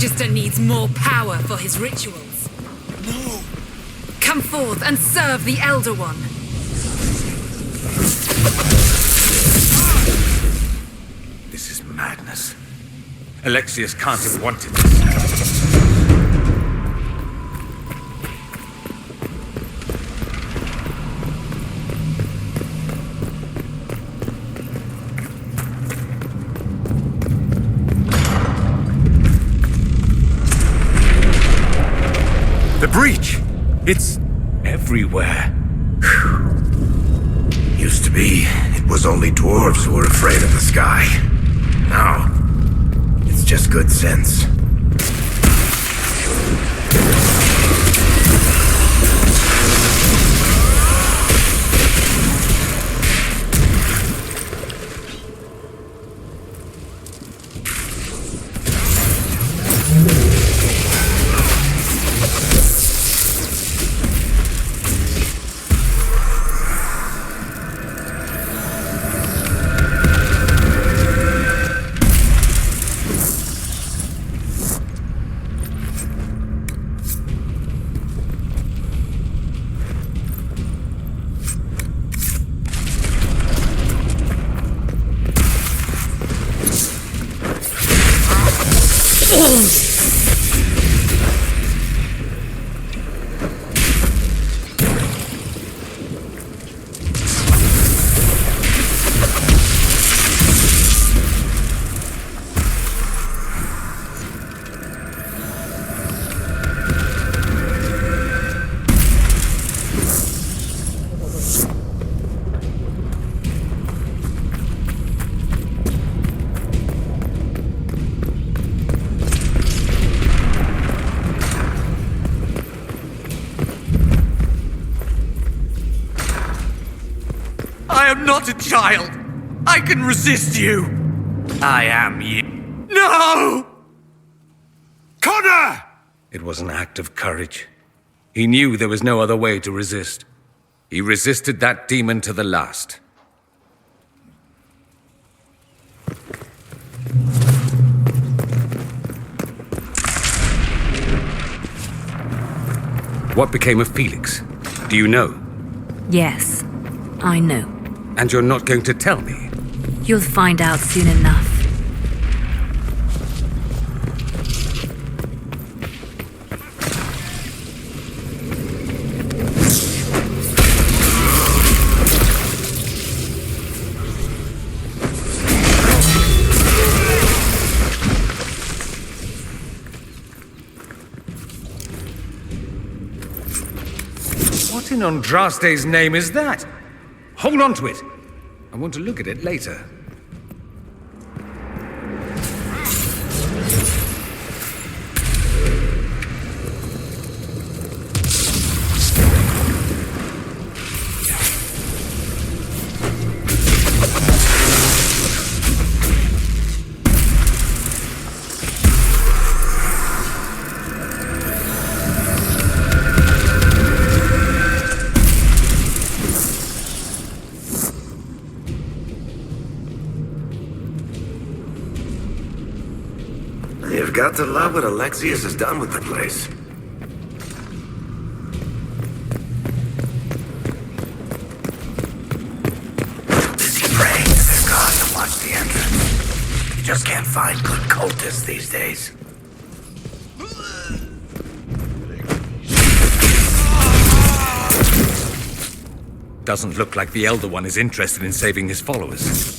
Magister needs more power for his rituals. No! Come forth and serve the Elder One. This is madness. Alexius can't have wanted this. The breach! It's everywhere. Used to be, it was only dwarves who were afraid of the sky. Now, it's just good sense. I am not a child! I can resist you! I am you. No! Connor! It was an act of courage. He knew there was no other way to resist. He resisted that demon to the last. What became of Felix? Do you know? Yes, I know. And you're not going to tell me? You'll find out soon enough. What in Andraste's name is that? Hold on to it. I want to look at it later. You've got to love what Alexius has done with the place. Busy praying to their god to watch the entrance. You just can't find good cultists these days. Doesn't look like the Elder One is interested in saving his followers.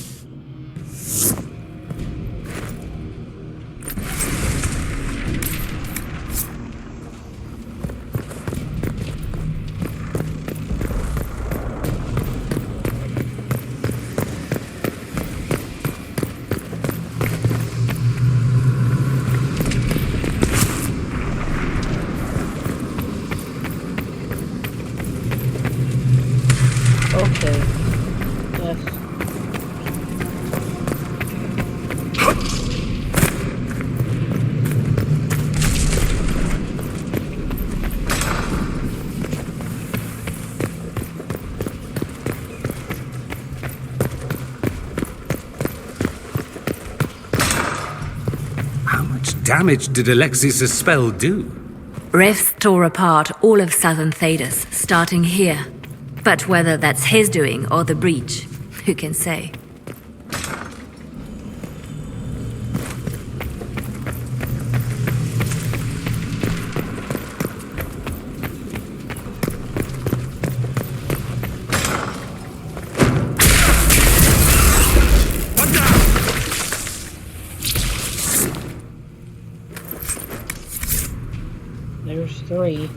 Okay. Yes. damage did Alexius' spell do? Rifts tore apart all of southern Thedas, starting here. But whether that's his doing or the breach, who can say? There's 3.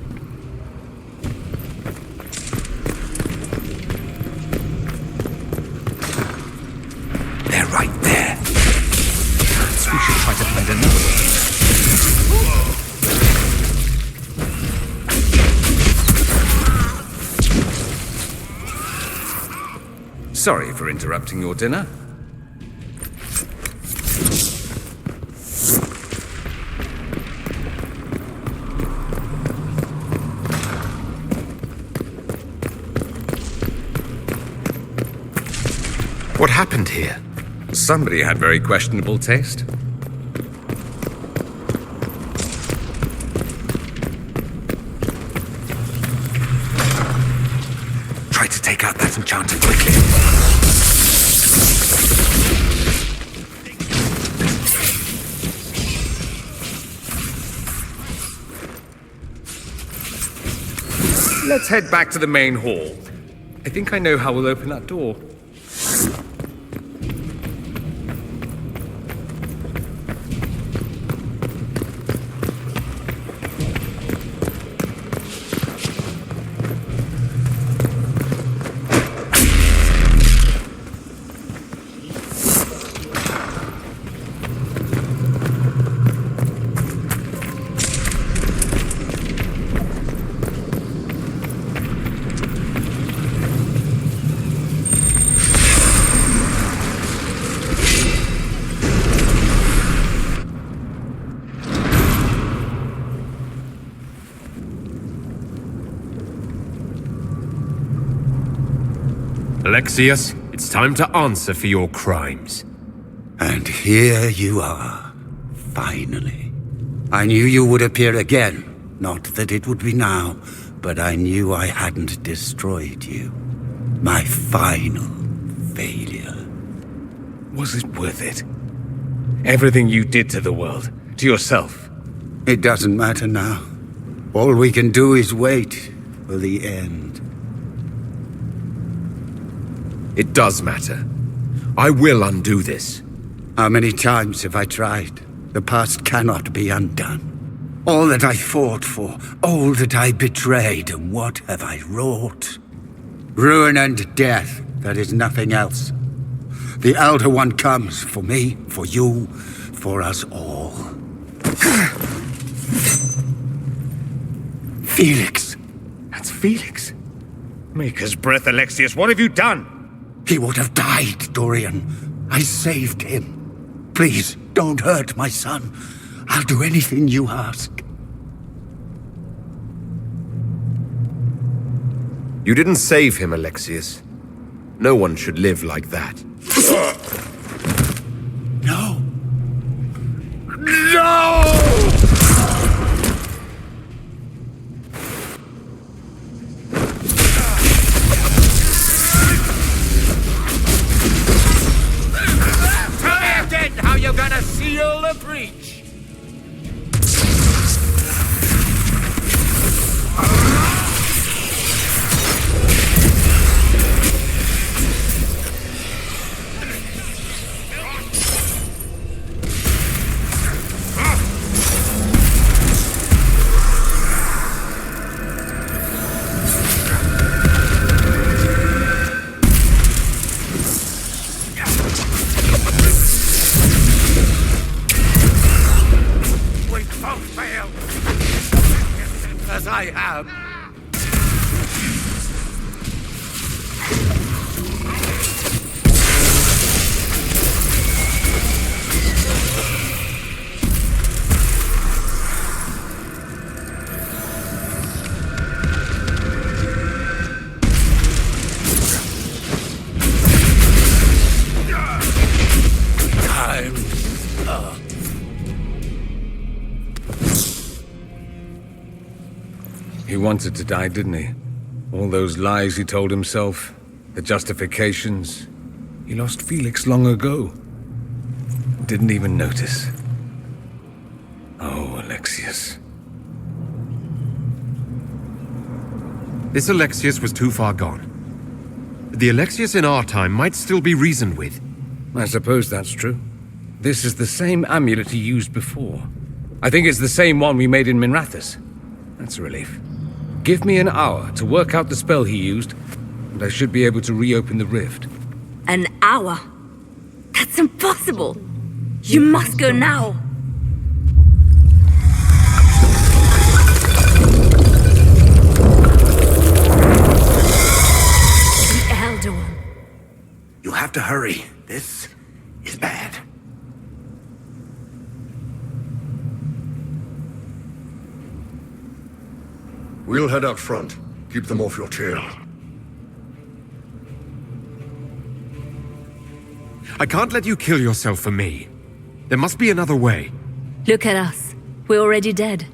They're right there. Perhaps we should try to find another. Sorry for interrupting your dinner. What happened here? Somebody had very questionable taste. Try to take out that enchanter quickly. Let's head back to the main hall. I think I know how we'll open that door. Alexius, it's time to answer for your crimes. And here you are, finally. I knew you would appear again. Not that it would be now, but I knew I hadn't destroyed you. My final failure. Was it worth it? Everything you did to the world, to yourself. It doesn't matter now. All we can do is wait for the end. It does matter. I will undo this. How many times have I tried? The past cannot be undone. All that I fought for, all that I betrayed, and what have I wrought? Ruin and death, there is nothing else. The Elder One comes for me, for you, for us all. Felix! That's Felix. Maker's breath, Alexius, what have you done? He would have died, Dorian. I saved him. Please, don't hurt my son. I'll do anything you ask. You didn't save him, Alexius. No one should live like that. No. No! How you gonna seal the breach? As I have. Time's up. He wanted to die, didn't he? All those lies he told himself, the justifications. He lost Felix long ago. Didn't even notice. Oh, Alexius. This Alexius was too far gone. The Alexius in our time might still be reasoned with. I suppose that's true. This is the same amulet he used before. I think it's the same one we made in Minrathous. That's a relief. Give me an hour to work out the spell he used, and I should be able to reopen the rift. An hour? That's impossible! You must go now! The Elder One. You'll have to hurry. This is bad. We'll head out front. Keep them off your tail. I can't let you kill yourself for me. There must be another way. Look at us. We're already dead.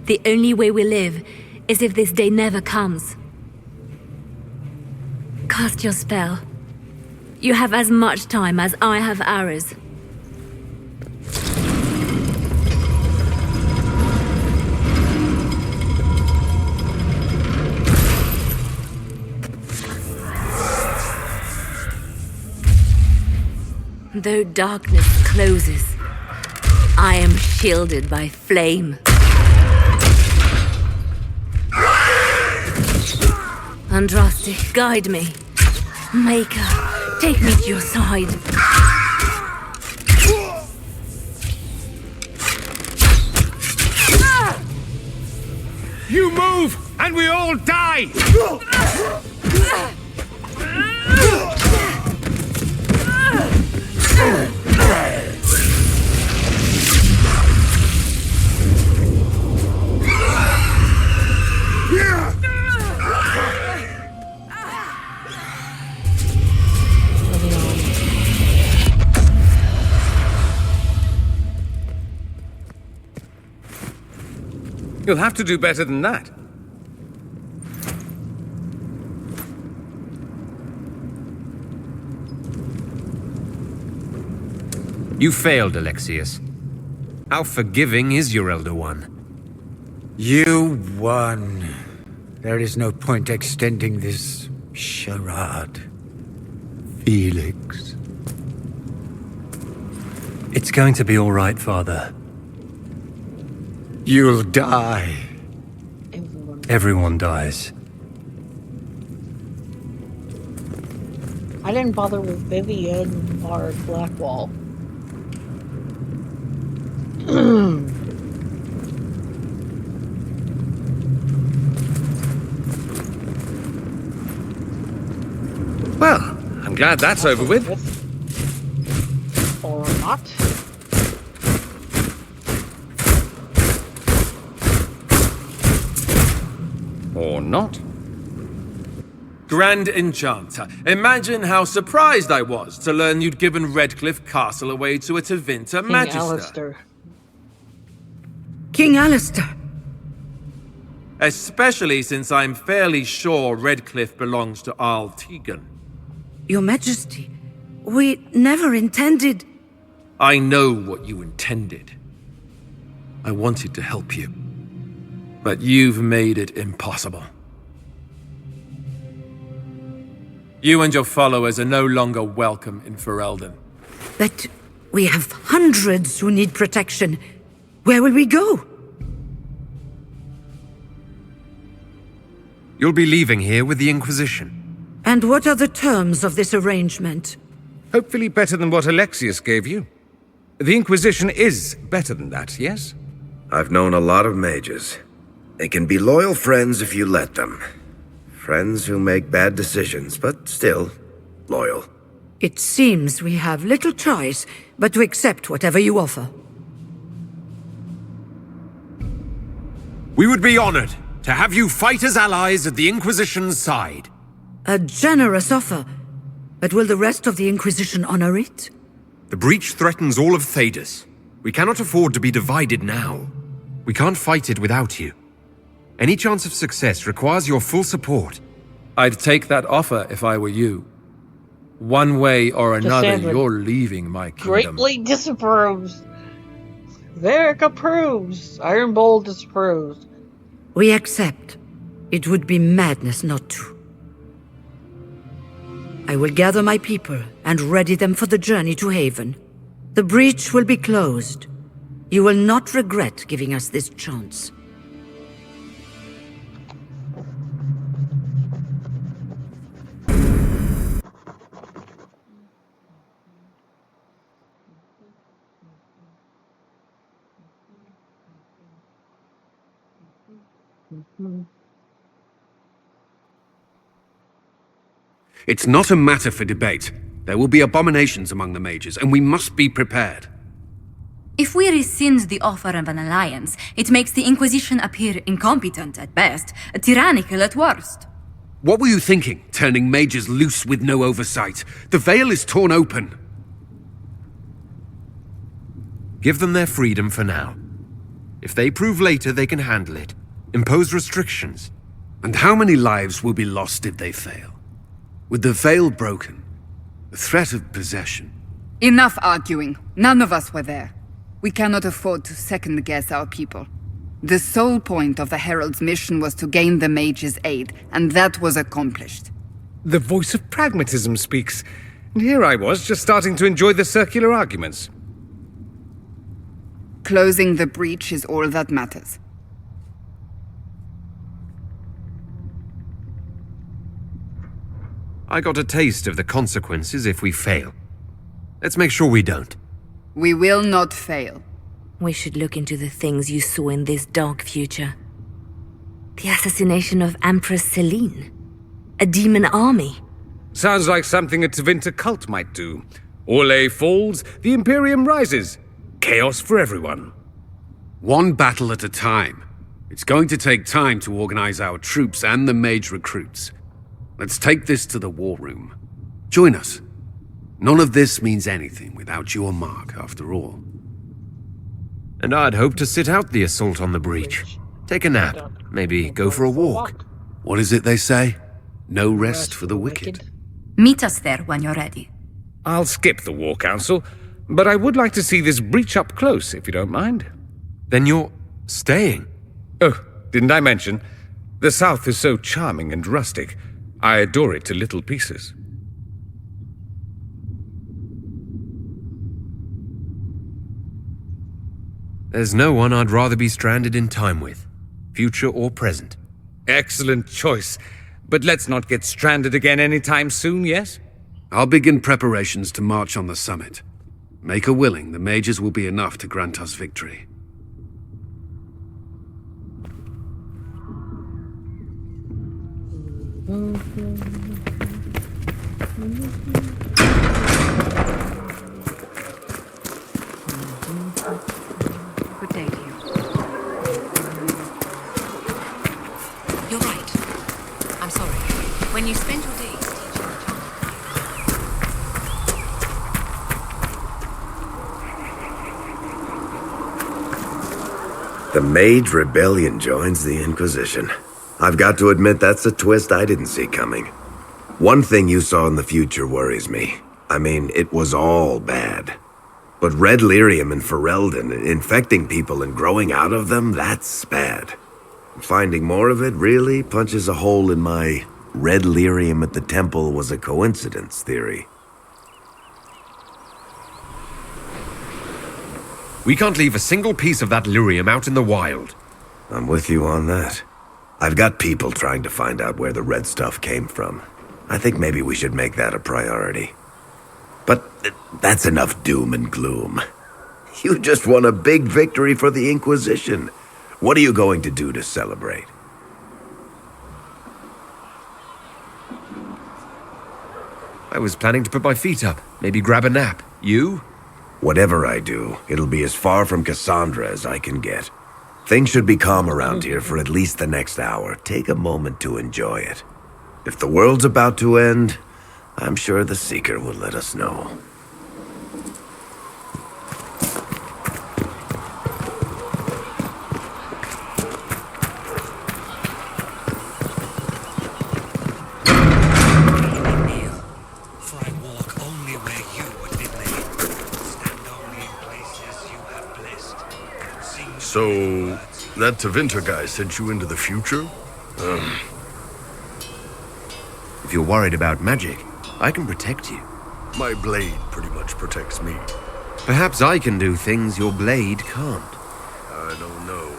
The only way we live is if this day never comes. Cast your spell. You have as much time as I have hours. Though darkness closes, I am shielded by flame. Andraste, guide me. Maker, take me to your side. You move, and we all die! You'll have to do better than that. You failed, Alexius. How forgiving is your Elder One? You won. There is no point extending this charade. Felix. It's going to be all right, Father. You'll die. Everyone dies. I didn't bother with Vivian or Blackwall. Well, I'm glad that's over with. Or not. Or not. Grand Enchanter, imagine how surprised I was to learn you'd given Redcliffe Castle away to a Tevinter King Magister. Alistair. King Alistair. Especially since I'm fairly sure Redcliffe belongs to Arl Tegan. Your Majesty, we never intended... I know what you intended. I wanted to help you. But you've made it impossible. You and your followers are no longer welcome in Ferelden. But we have hundreds who need protection. Where will we go? You'll be leaving here with the Inquisition. And what are the terms of this arrangement? Hopefully better than what Alexius gave you. The Inquisition is better than that, yes? I've known a lot of mages. They can be loyal friends if you let them. Friends who make bad decisions, but still loyal. It seems we have little choice but to accept whatever you offer. We would be honored to have you fight as allies at the Inquisition's side. A generous offer. But will the rest of the Inquisition honor it? The breach threatens all of Thedas. We cannot afford to be divided now. We can't fight it without you. Any chance of success requires your full support. I'd take that offer if I were you. One way or another, Cassandra you're leaving my kingdom. greatly disapproves. Varric approves. Ironbowl disapproves. We accept. It would be madness not to. I will gather my people and ready them for the journey to Haven. The breach will be closed. You will not regret giving us this chance. It's not a matter for debate. There will be abominations among the mages, and we must be prepared. If we rescind the offer of an alliance, it makes the Inquisition appear incompetent at best, tyrannical at worst. What were you thinking, turning mages loose with no oversight? The veil is torn open. Give them their freedom for now. If they prove later they can handle it, impose restrictions. And how many lives will be lost if they fail? With the veil broken, the threat of possession. Enough arguing. None of us were there. We cannot afford to second-guess our people. The sole point of the Herald's mission was to gain the mage's aid, and that was accomplished. The voice of pragmatism speaks. And here I was, just starting to enjoy the circular arguments. Closing the breach is all that matters. I got a taste of the consequences if we fail. Let's make sure we don't. We will not fail. We should look into the things you saw in this dark future. The assassination of Empress Celine. A demon army. Sounds like something a Tevinter cult might do. Orlais falls, the Imperium rises. Chaos for everyone. One battle at a time. It's going to take time to organize our troops and the mage recruits. Let's take this to the war room. Join us. None of this means anything without your mark, after all. And I'd hoped to sit out the assault on the breach. Take a nap. Maybe go for a walk. What is it they say? No rest for the wicked. Meet us there when you're ready. I'll skip the War Council, but I would like to see this breach up close, if you don't mind. Then you're staying? Oh, didn't I mention? The South is so charming and rustic. I adore it to little pieces. There's no one I'd rather be stranded in time with, future or present. Excellent choice. But let's not get stranded again anytime soon, yes? I'll begin preparations to march on the summit. Make her willing, the mages will be enough to grant us victory. Good day to you. You're right. I'm sorry. When you spend your days teaching the child. The Mage Rebellion joins the Inquisition. I've got to admit that's a twist I didn't see coming. One thing you saw in the future worries me. I mean, it was all bad. But red lyrium and Ferelden, infecting people and growing out of them, that's bad. Finding more of it really punches a hole in my red lyrium at the temple was a coincidence theory. We can't leave a single piece of that lyrium out in the wild. I'm with you on that. I've got people trying to find out where the red stuff came from. I think maybe we should make that a priority. But that's enough doom and gloom. You just won a big victory for the Inquisition. What are you going to do to celebrate? I was planning to put my feet up, maybe grab a nap. You? Whatever I do, it'll be as far from Cassandra as I can get. Things should be calm around here for at least the next hour. Take a moment to enjoy it. If the world's about to end, I'm sure the Seeker will let us know. So, that Tevinter guy sent you into the future? If you're worried about magic, I can protect you. My blade pretty much protects me. Perhaps I can do things your blade can't. I don't know.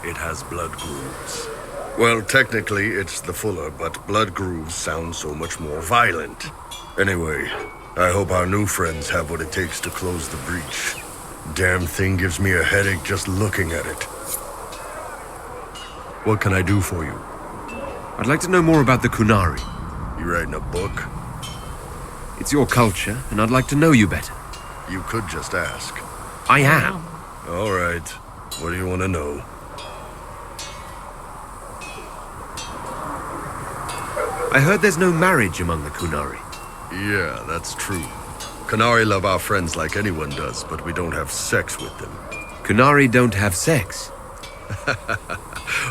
It has blood grooves. Well, technically, it's the Fuller, but blood grooves sound so much more violent. Anyway, I hope our new friends have what it takes to close the breach. Damn thing gives me a headache just looking at it. What can I do for you? I'd like to know more about the Kunari. You writing a book? It's your culture, and I'd like to know you better. You could just ask. I am. All right. What do you want to know? I heard there's no marriage among the Kunari. Yeah, that's true. Kunari love our friends like anyone does, but we don't have sex with them. Kunari don't have sex.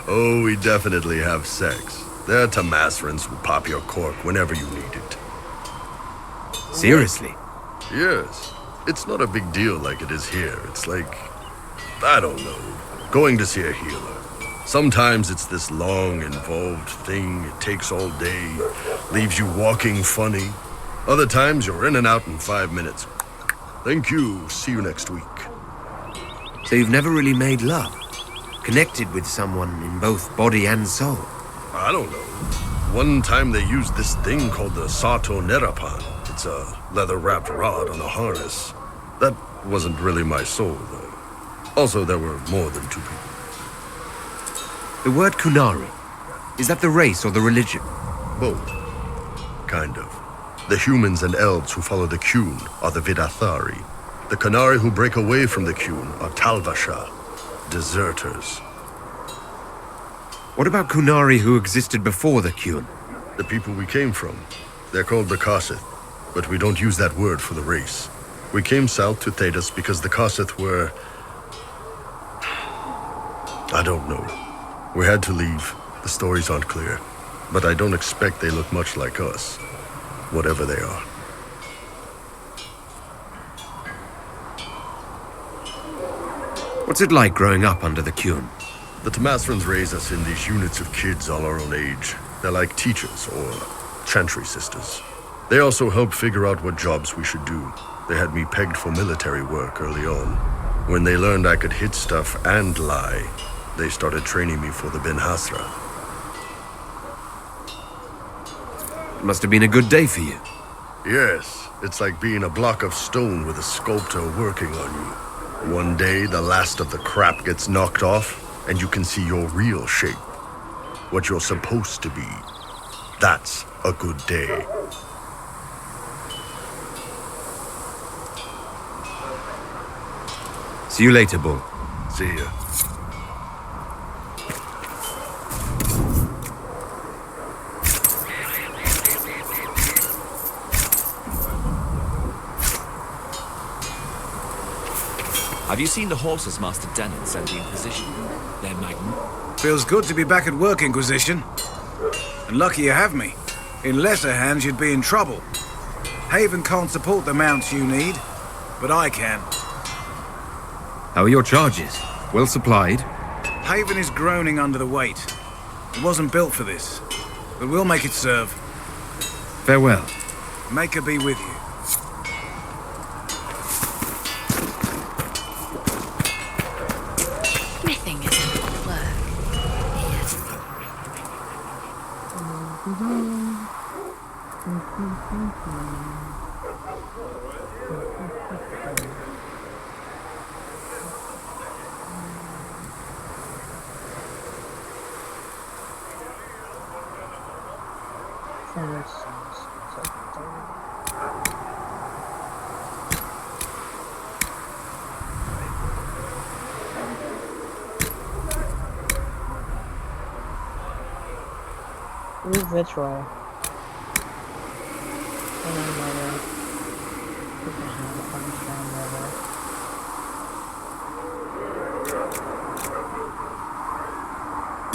Oh, we definitely have sex. They're Tamasrans who pop your cork whenever you need it. Seriously? Yes. It's not a big deal like it is here. It's like, I don't know, going to see a healer. Sometimes it's this long, involved thing. It takes all day, leaves you walking funny. Other times you're in and out in 5 minutes. Thank you. See you next week. So you've never really made love? Connected with someone in both body and soul? I don't know. One time they used this thing called the Sato Nerapan. It's a leather-wrapped rod on a harness. That wasn't really my soul, though. Also, there were more than 2 people. The word Kunari, is that the race or the religion? Both. Kind of. The humans and elves who follow the Qun are the Vidathari. The Kunari who break away from the Qun are Talvasha, deserters. What about Kunari who existed before the Qun? The people we came from. They're called the Kasith, but we don't use that word for the race. We came south to Thedas because the Kasith were... I don't know. We had to leave. The stories aren't clear. But I don't expect they look much like us. Whatever they are. What's it like growing up under the Qun? The Tamasrans raise us in these units of kids all our own age. They're like teachers or chantry sisters. They also help figure out what jobs we should do. They had me pegged for military work early on. When they learned I could hit stuff and lie, they started training me for the Ben Hasra. It must have been a good day for you. Yes, it's like being a block of stone with a sculptor working on you. One day, the last of the crap gets knocked off, and you can see your real shape. What you're supposed to be. That's a good day. See you later, Bull. See ya. Have you seen the horses Master Denon sent the Inquisition? They're magnificent. Feels good to be back at work, Inquisition. And lucky you have me. In lesser hands, you'd be in trouble. Haven can't support the mounts you need, but I can. How are your charges? Well supplied? Haven is groaning under the weight. It wasn't built for this, but we'll make it serve. Farewell. Maker be with you. Smithing isn't work. Ooh, vitriol. And then murder. We can have a punch down murder.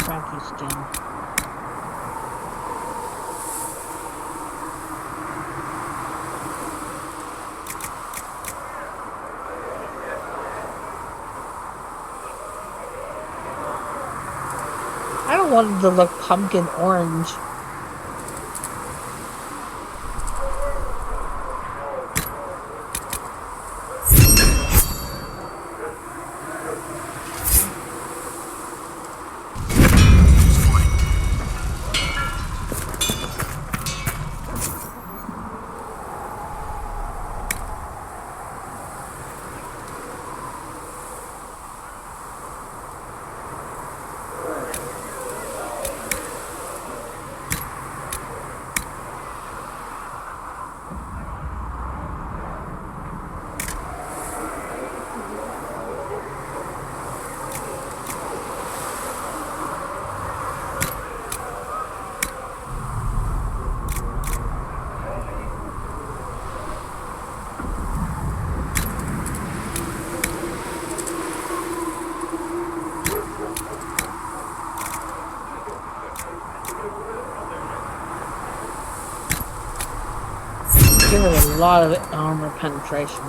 Cracky skin. wanted to look pumpkin orange. Give it a lot of armor penetration.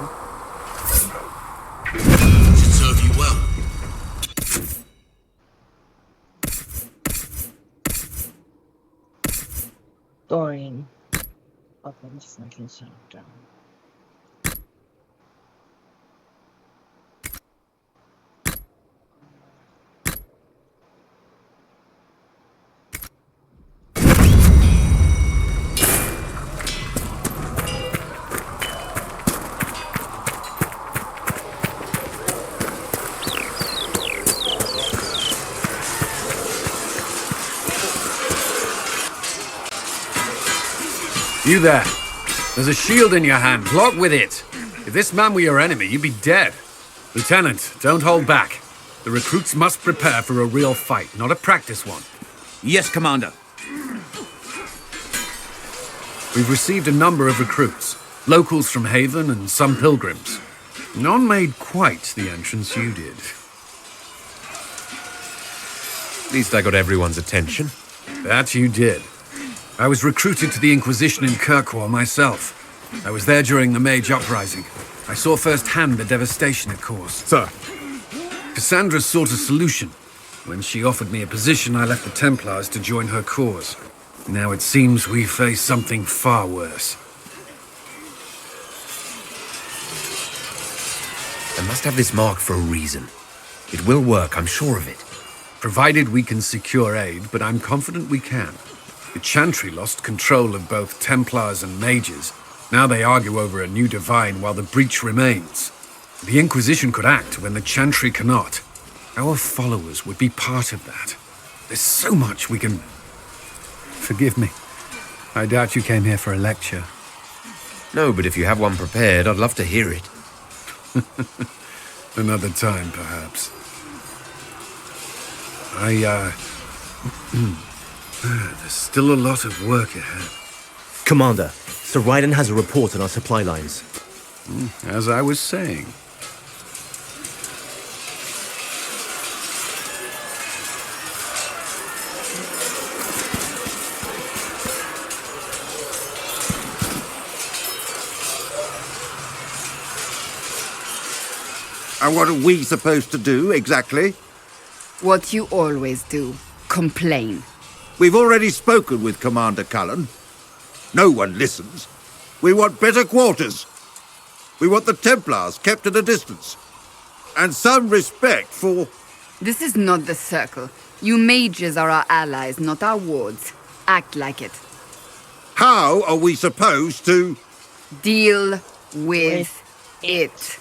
Should serve you well. Dorian. Weapons, freaking sound down. You there. There's a shield in your hand. Block with it. If this man were your enemy, you'd be dead. Lieutenant, don't hold back. The recruits must prepare for a real fight, not a practice one. Yes, Commander. We've received a number of recruits. Locals from Haven and some pilgrims. None made quite the entrance you did. At least I got everyone's attention. That you did. I was recruited to the Inquisition in Kirkwall myself. I was there during the Mage Uprising. I saw firsthand the devastation it caused. Sir. Cassandra sought a solution. When she offered me a position, I left the Templars to join her cause. Now it seems we face something far worse. I must have this mark for a reason. It will work, I'm sure of it. Provided we can secure aid, but I'm confident we can. The Chantry lost control of both Templars and mages. Now they argue over a new divine while the breach remains. The Inquisition could act when the Chantry cannot. Our followers would be part of that. There's so much we can... Forgive me. I doubt you came here for a lecture. No, but if you have one prepared, I'd love to hear it. Another time, perhaps. There's still a lot of work ahead. Commander, Sir Raiden has a report on our supply lines. As I was saying. And what are we supposed to do, exactly? What you always do. Complain. We've already spoken with Commander Cullen. No one listens. We want better quarters. We want the Templars kept at a distance. And some respect for... This is not the Circle. You mages are our allies, not our wards. Act like it. How are we supposed to... Deal with it.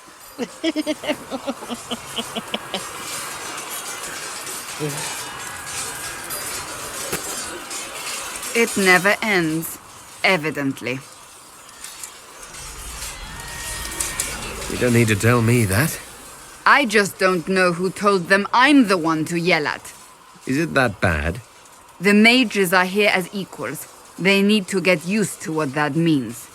It never ends, evidently. You don't need to tell me that. I just don't know who told them I'm the one to yell at. Is it that bad? The mages are here as equals. They need to get used to what that means.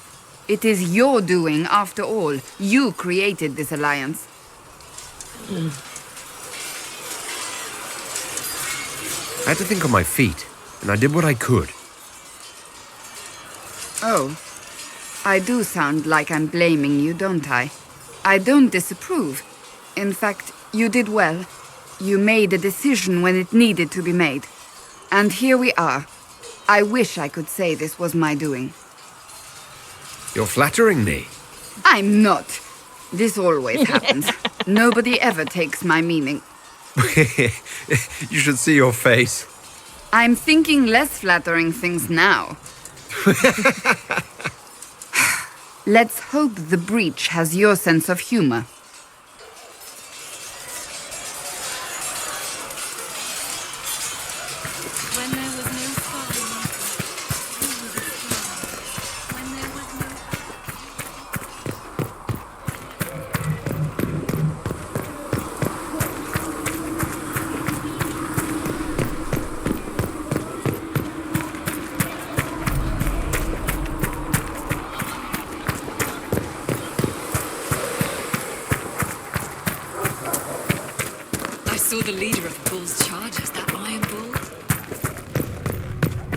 It is your doing, after all. You created this alliance. I had to think on my feet, and I did what I could. Oh. I do sound like I'm blaming you, don't I? I don't disapprove. In fact, you did well. You made a decision when it needed to be made. And here we are. I wish I could say this was my doing. You're flattering me. I'm not. This always happens. Nobody ever takes my meaning. You should see your face. I'm thinking less flattering things now. Let's hope the breach has your sense of humor. Saw the leader of the Bull's charges, that Iron Bull.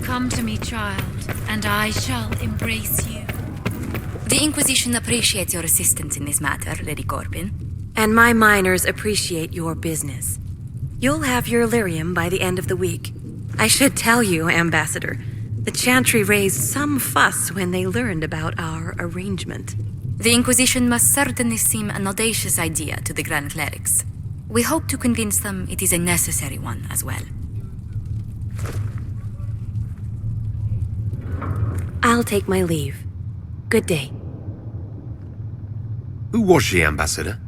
Come to me, child, and I shall embrace you. The Inquisition appreciates your assistance in this matter, Lady Corbin. And my miners appreciate your business. You'll have your lyrium by the end of the week. I should tell you, Ambassador, the Chantry raised some fuss when they learned about our arrangement. The Inquisition must certainly seem an audacious idea to the Grand Clerics. We hope to convince them it is a necessary one as well. I'll take my leave. Good day. Who was she, Ambassador?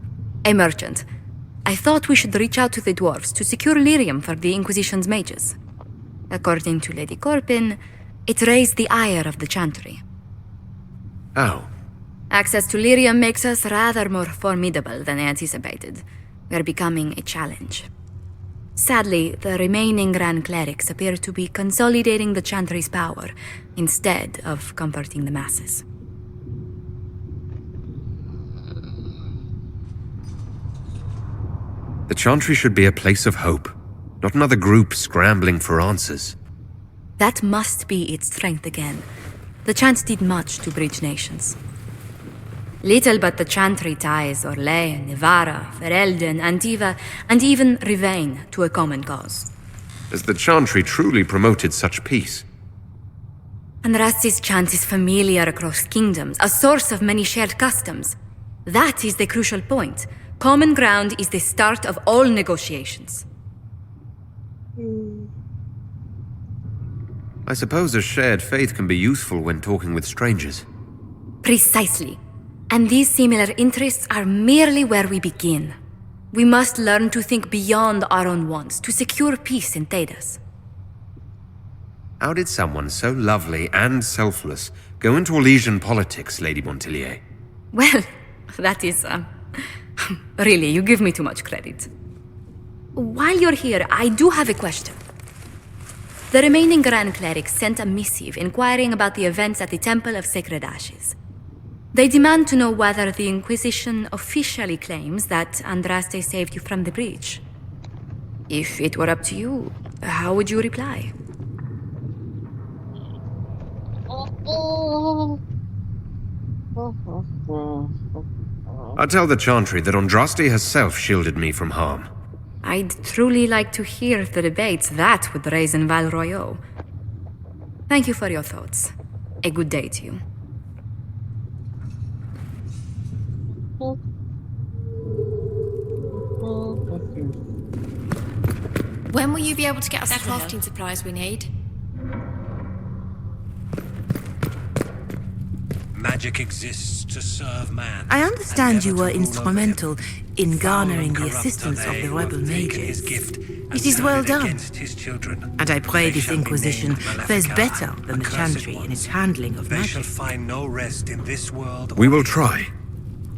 A merchant. I thought we should reach out to the dwarves to secure lyrium for the Inquisition's mages. According to Lady Corbin, it raised the ire of the Chantry. Oh. Access to lyrium makes us rather more formidable than anticipated. We are becoming a challenge. Sadly, the remaining Grand Clerics appear to be consolidating the Chantry's power instead of comforting the masses. The Chantry should be a place of hope, not another group scrambling for answers. That must be its strength again. The Chants did much to bridge nations. Little but the Chantry ties Orlais, Nevarra, Ferelden, Antiva, and even Rivain to a common cause. Has the Chantry truly promoted such peace? Andrasti's chant is familiar across kingdoms, a source of many shared customs. That is the crucial point. Common ground is the start of all negotiations. I suppose a shared faith can be useful when talking with strangers. Precisely. And these similar interests are merely where we begin. We must learn to think beyond our own wants to secure peace in Thedas. How did someone so lovely and selfless go into Orlesian politics, Lady Montillier? Well, that is, really, you give me too much credit. While you're here, I do have a question. The remaining Grand Clerics sent a missive inquiring about the events at the Temple of Sacred Ashes. They demand to know whether the Inquisition officially claims that Andraste saved you from the breach. If it were up to you, how would you reply? I'll tell the Chantry that Andraste herself shielded me from harm. I'd truly like to hear the debates that would raise in Val Royeaux. Thank you for your thoughts. A good day to you. When will you be able to get us that crafting supplies we need? Magic exists to serve man. I understand you were instrumental in garnering the assistance of the rebel mages. It is well done. And I pray this Inquisition fares better than the Chantry in its handling of They magic. shall find no rest in this world. We will try.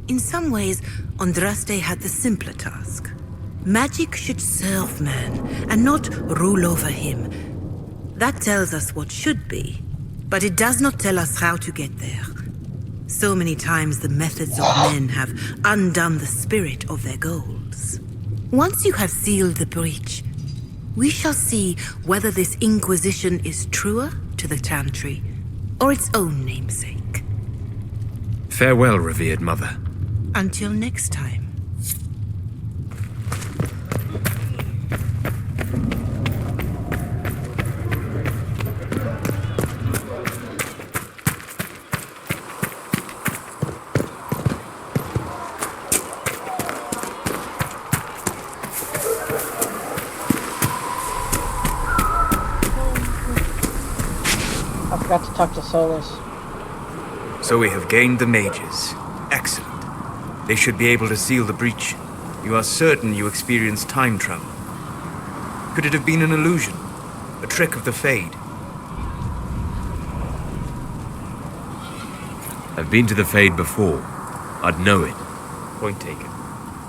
In some ways, Andraste had the simpler task. Magic should serve man, and not rule over him. That tells us what should be, but it does not tell us how to get there. So many times the methods of men have undone the spirit of their goals. Once you have sealed the breach, we shall see whether this Inquisition is truer to the Chantry, or its own namesake. Farewell, revered mother. Until next time. Got to talk to Solus. So we have gained the mages. Excellent. They should be able to seal the breach. You are certain you experienced time travel? Could it have been an illusion? A trick of the Fade? I've been to the Fade before. I'd know it. Point taken.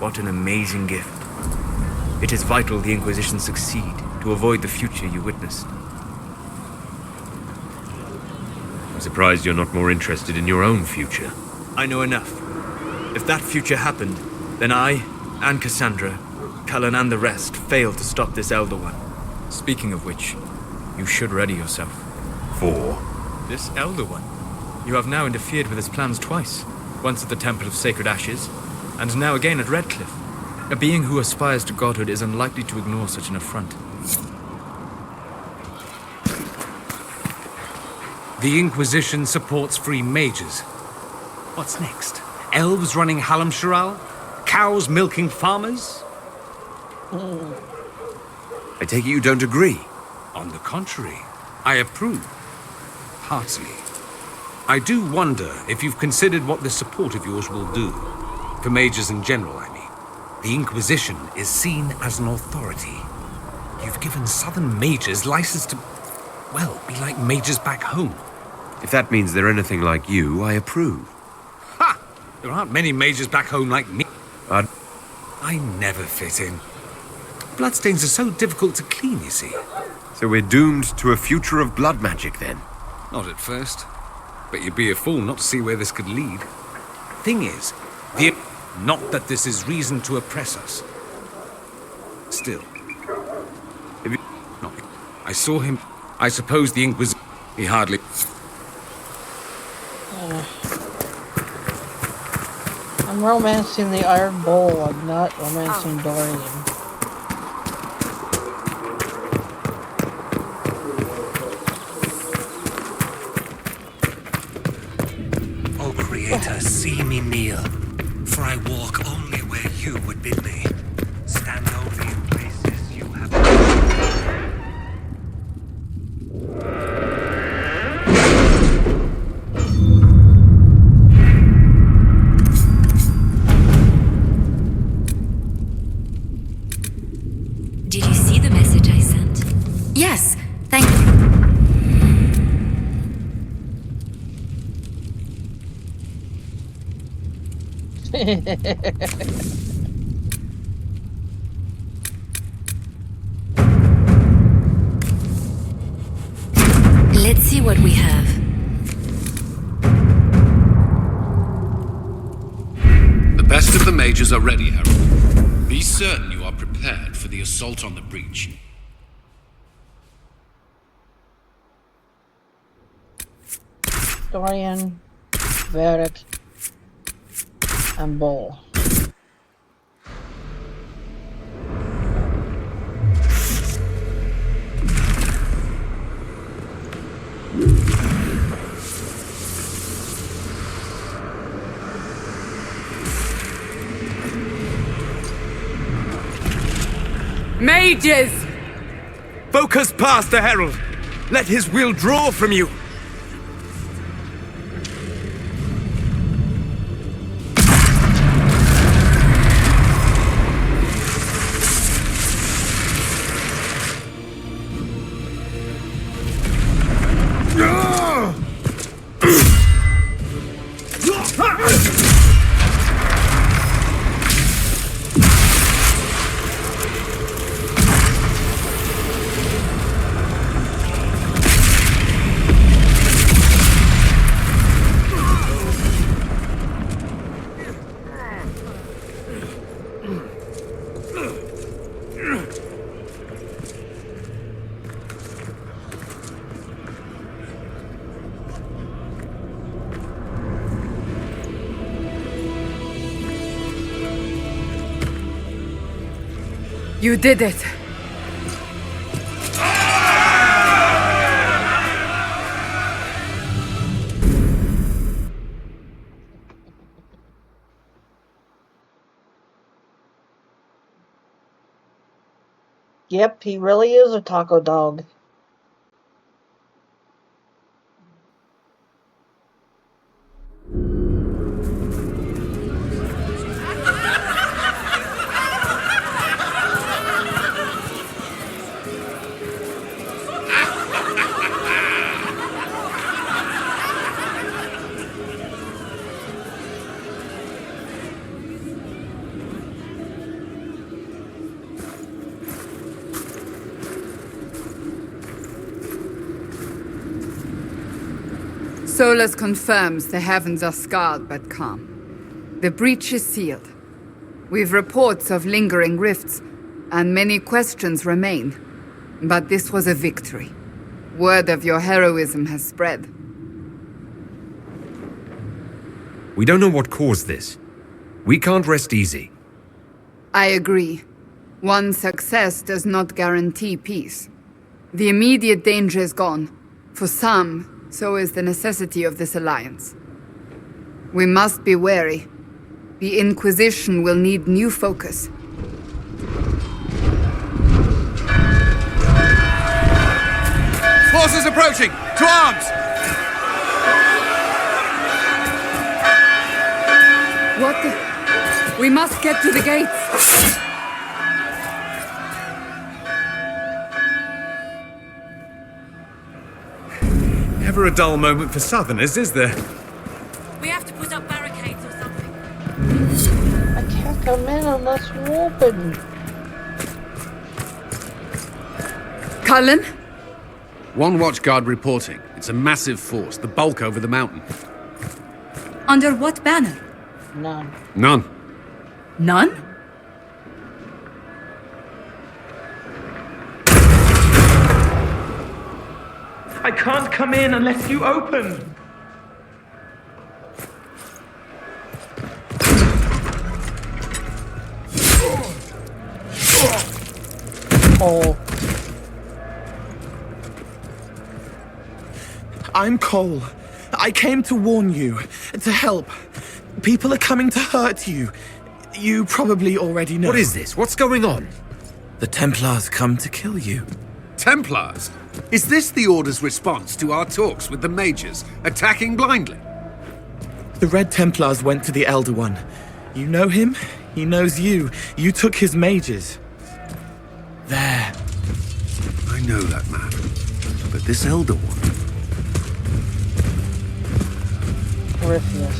What an amazing gift. It is vital the Inquisition succeed to avoid the future you witnessed. I'm surprised you're not more interested in your own future. I know enough. If that future happened, then I, and Cassandra, Cullen and the rest failed to stop this Elder One. Speaking of which, you should ready yourself. For? This Elder One. You have now interfered with his plans twice. Once at the Temple of Sacred Ashes, and now again at Redcliffe. A being who aspires to godhood is unlikely to ignore such an affront. The Inquisition supports free mages. What's next? Elves running Halamsharal? Cows milking farmers? I take it you don't agree? On the contrary, I approve. Heartily. I do wonder if you've considered what this support of yours will do. For mages in general, I mean. The Inquisition is seen as an authority. You've given southern mages license to, well, be like mages back home. If that means they're anything like you, I approve. Ha! There aren't many mages back home like me. I never fit in. Bloodstains are so difficult to clean, you see. So we're doomed to a future of blood magic, then? Not at first. But you'd be a fool not to see where this could lead. Thing is, not that this is reason to oppress us. Still. I saw him. I suppose the Inquisitor. He hardly. I'm romancing the Iron Bowl. I'm not romancing Dorian. O Creator, see me kneel, for I walk only where you would bid me. Stand only in places you have. Did you see the message I sent? Yes, thank you. Let's see what we have. The best of the mages are ready, Harold. Be certain you are prepared for the assault on the breach. Dorian, Varric, and Bull. Mages! Focus past the Herald. Let his will draw from you. You did it. Yep, he really is a taco dog. Solus confirms the heavens are scarred but calm. The breach is sealed. We've reports of lingering rifts, and many questions remain. But this was a victory. Word of your heroism has spread. We don't know what caused this. We can't rest easy. I agree. One success does not guarantee peace. The immediate danger is gone. For some, so is the necessity of this alliance. We must be wary. The Inquisition will need new focus. Forces approaching! To arms! What the... We must get to the gates! Never a dull moment for Southerners, is there? We have to put up barricades or something. I can't come in unless you open. Cullen? One watchguard reporting. It's a massive force, the bulk over the mountain. Under what banner? None. None. None? I can't come in unless you open. Oh. I'm Cole. I came to warn you, to help. People are coming to hurt you. You probably already know. What is this? What's going on? The Templars come to kill you. Templars? Is this the Order's response to our talks with the mages, attacking blindly? The Red Templars went to the Elder One. You know him? He knows you. You took his mages. There. I know that man. But this Elder One... Orpheus.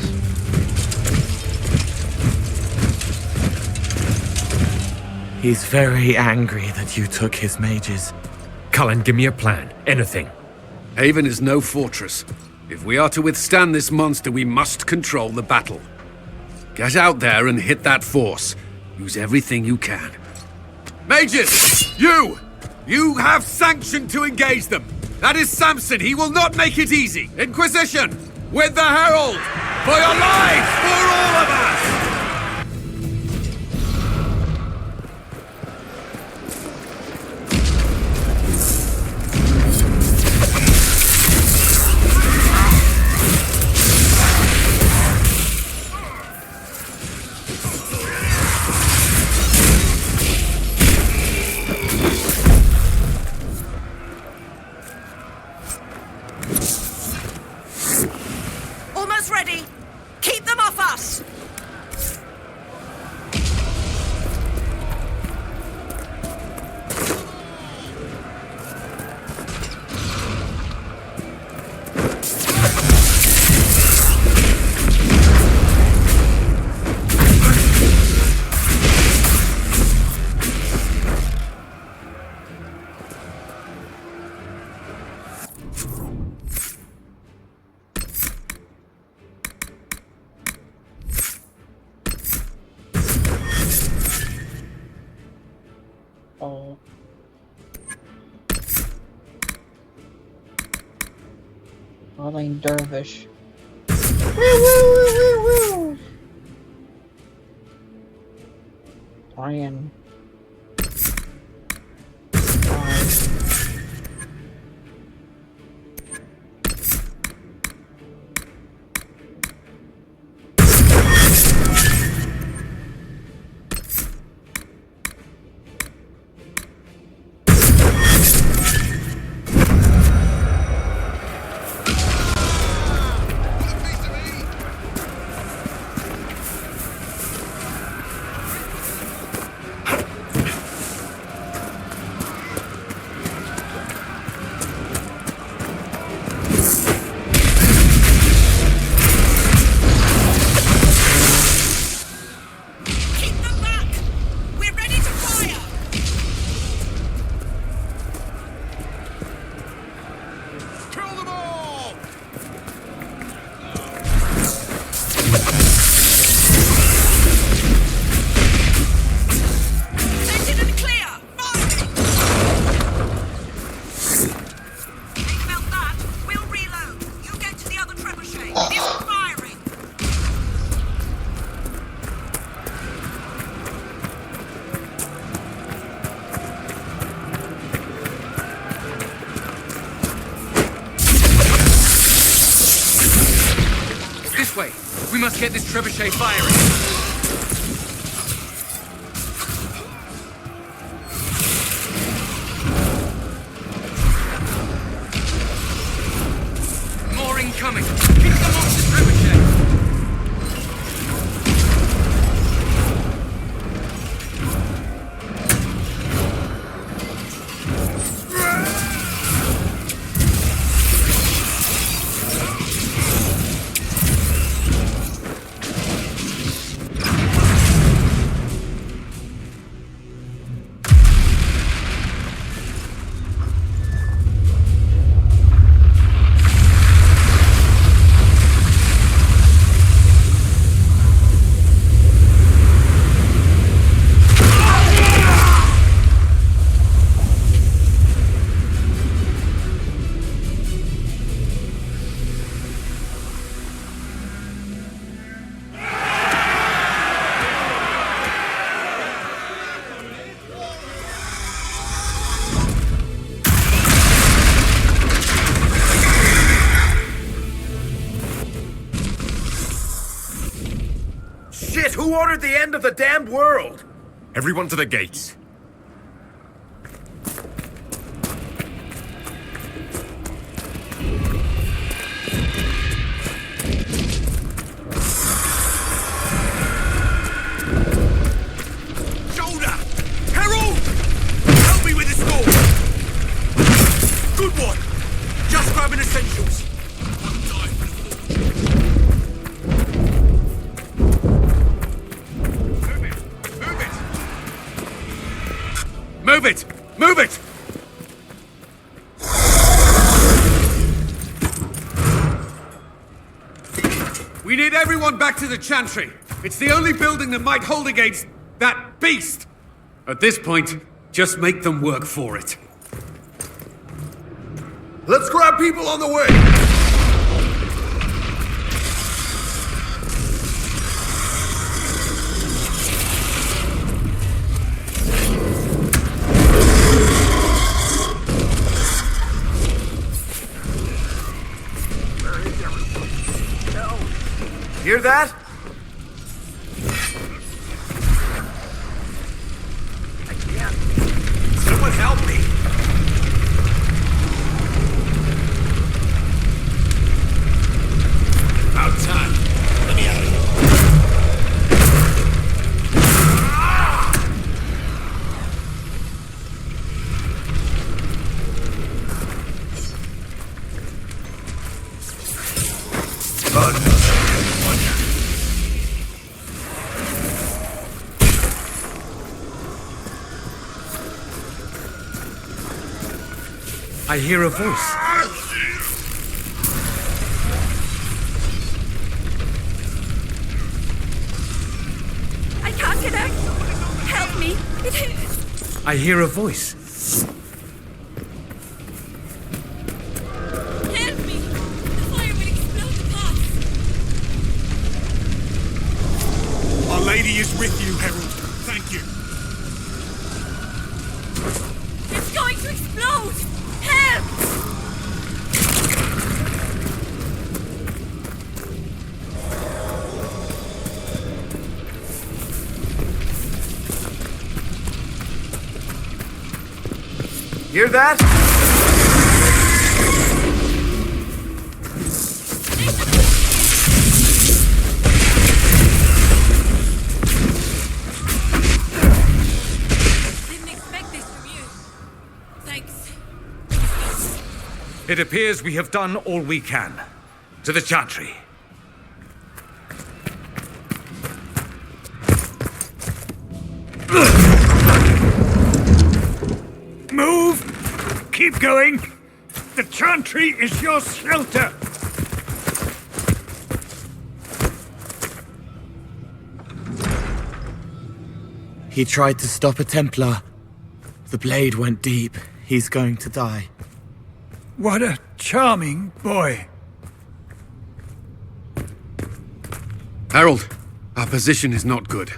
He's very angry that you took his mages. Cullen, give me a plan. Anything. Haven is no fortress. If we are to withstand this monster, we must control the battle. Get out there and hit that force. Use everything you can. Mages! You! You have sanction to engage them! That is Samson! He will not make it easy! Inquisition! With the Herald! For your lives! For all of us! Almost ready. Keep them off us. Oh. Rolling dervish. Woo, woo, woo, woo, woo. Brian. way. We must get this trebuchet firing. Coming! Keep them off the trebuchet! Who ordered the end of the damned world? Everyone to the gates. Shoulder! Herald! Help me with this door! Good one! Just grabbing essentials. Move it! Move it! We need everyone back to the Chantry. It's the only building that might hold against that beast. At this point, just make them work for it. Let's grab people on the way! Hear that? I can't. Someone help me! About time. Let me out of here. I hear a voice. I can't get out. Help me. I hear a voice. Help me. The fire will explode the path. Our Lady is with you, Herald. Thank you. It's going to explode. Help! Hear that? Didn't expect this from you. Thanks. It appears we have done all we can. To the Chantry. Move! Keep going! The Chantry is your shelter! He tried to stop a Templar. The blade went deep. He's going to die. What a charming boy. Harold, our position is not good.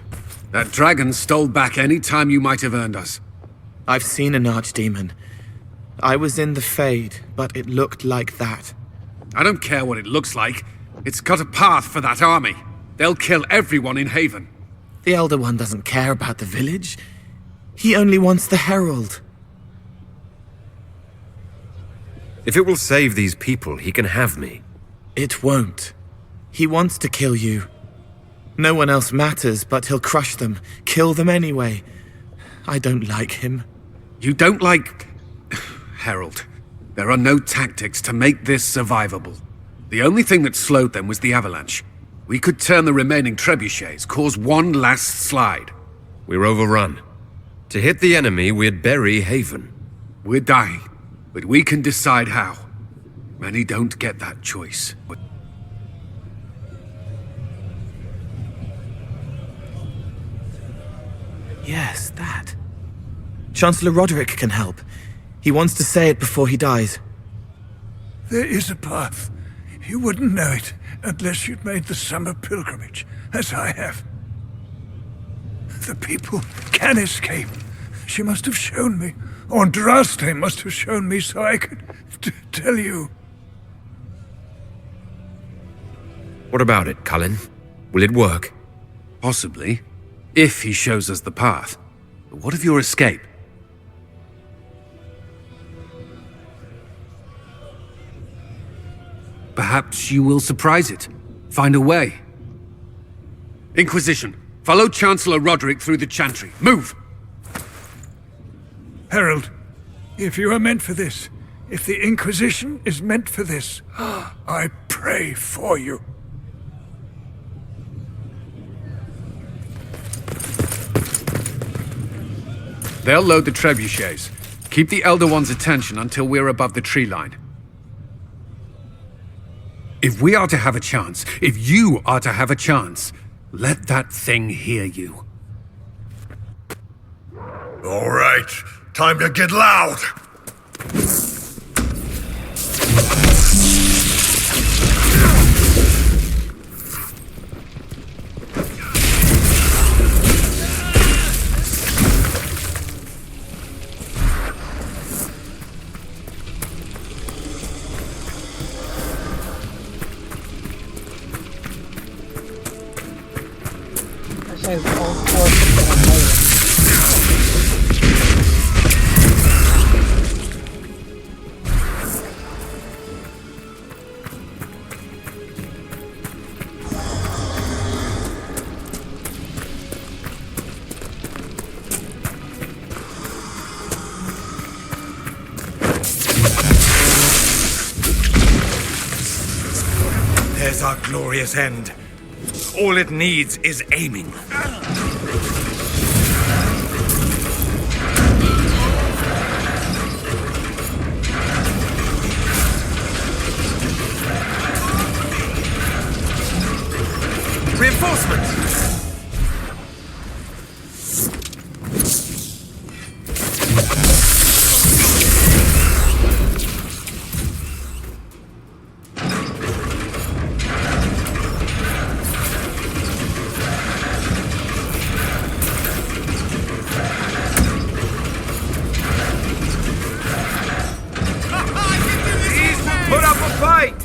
That dragon stole back any time you might have earned us. I've seen an archdemon. I was in the Fade, but it looked like that. I don't care what it looks like. It's got a path for that army. They'll kill everyone in Haven. The Elder One doesn't care about the village. He only wants the Herald. If it will save these people, he can have me. It won't. He wants to kill you. No one else matters, but he'll crush them, kill them anyway. I don't like him. You don't like... Herald. There are no tactics to make this survivable. The only thing that slowed them was the avalanche. We could turn the remaining trebuchets, cause one last slide. We're overrun. To hit the enemy, we'd bury Haven. We're dying, but we can decide how. Many don't get that choice. Yes, that. Chancellor Roderick can help. He wants to say it before he dies. There is a path. You wouldn't know it unless you'd made the summer pilgrimage, as I have. The people can escape. She must have shown me, or Andraste must have shown me so I could tell you. What about it, Cullen? Will it work? Possibly. If he shows us the path. But what of your escape? Perhaps you will surprise it. Find a way. Inquisition, follow Chancellor Roderick through the Chantry. Move! Herald, if you are meant for this, if the Inquisition is meant for this, I pray for you. They'll load the trebuchets. Keep the Elder One's attention until we're above the tree line. If we are to have a chance, if you are to have a chance, let that thing hear you. All right, time to get loud! Says all forces are later. There's our glorious end. All it needs is aiming. Reinforcements! Put up a fight!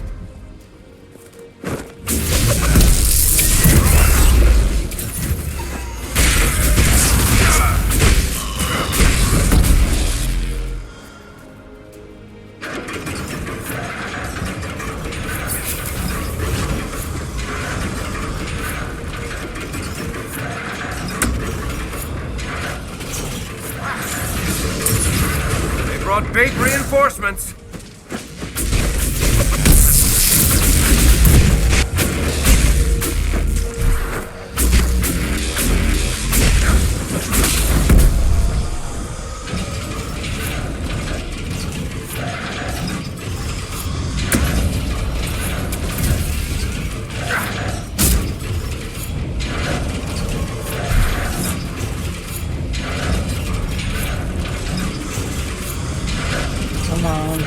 They brought big reinforcements. Come on.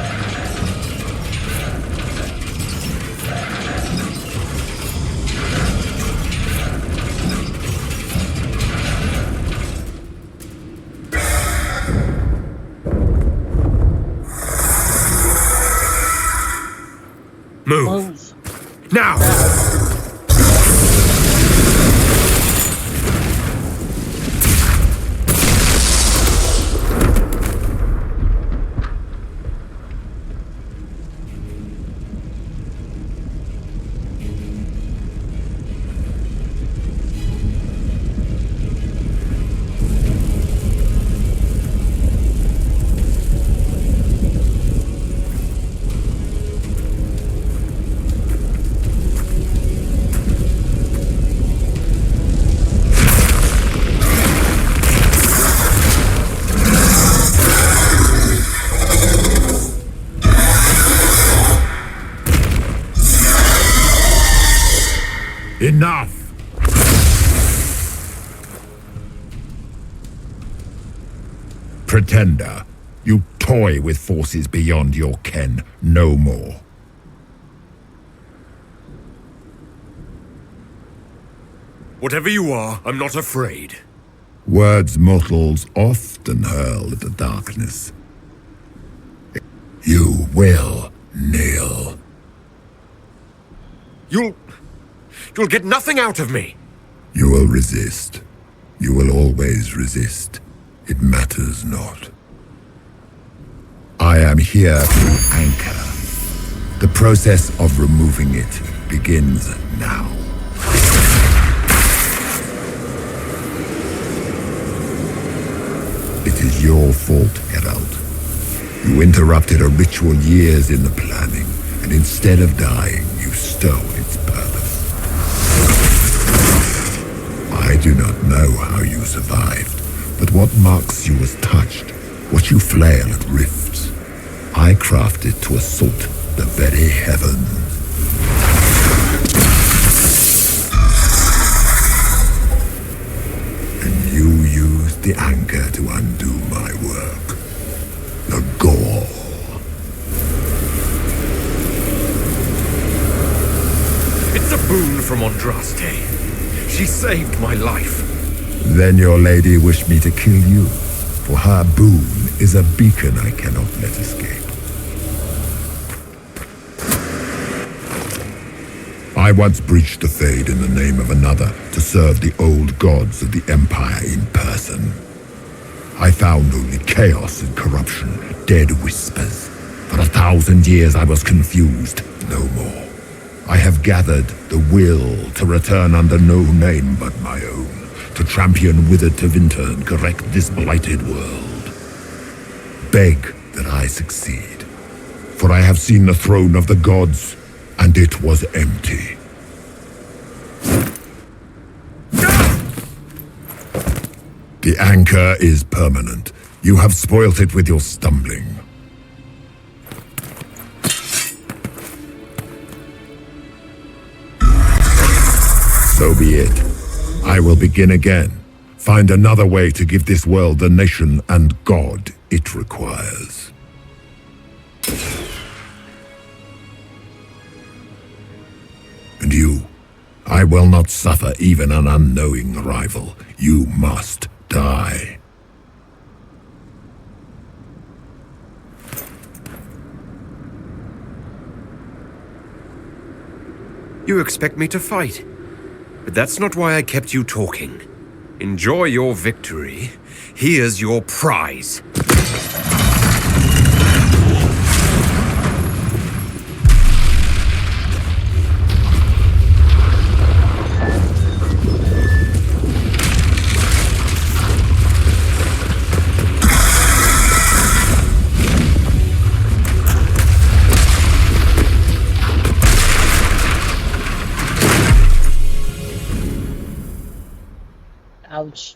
Move. Now! Enough! Pretender, you toy with forces beyond your ken no more. Whatever you are, I'm not afraid. Words mortals often hurl at the darkness. You will kneel. You'll get nothing out of me. You will resist. You will always resist. It matters not. I am here to anchor. The process of removing it begins now. It is your fault, Herald. You interrupted a ritual years in the planning, and instead of dying, you stole its purpose. I do not know how you survived, but what marks you as touched, what you flail at rifts, I crafted to assault the very heavens. And you used the anchor to undo my work. The gore. It's a boon from Andraste. She saved my life. Then your lady wished me to kill you, for her boon is a beacon I cannot let escape. I once breached the Fade in the name of another to serve the old gods of the Empire in person. I found only chaos and corruption, dead whispers. For 1,000 years I was confused, no more. I have gathered the will to return under no name but my own, to champion Withered Tevinter and correct this blighted world. Beg that I succeed, for I have seen the throne of the gods, and it was empty. The anchor is permanent. You have spoilt it with your stumbling. So be it. I will begin again. Find another way to give this world the nation and God it requires. And you, I will not suffer even an unknowing rival. You must die. You expect me to fight? But that's not why I kept you talking. Enjoy your victory. Here's your prize. Ouch.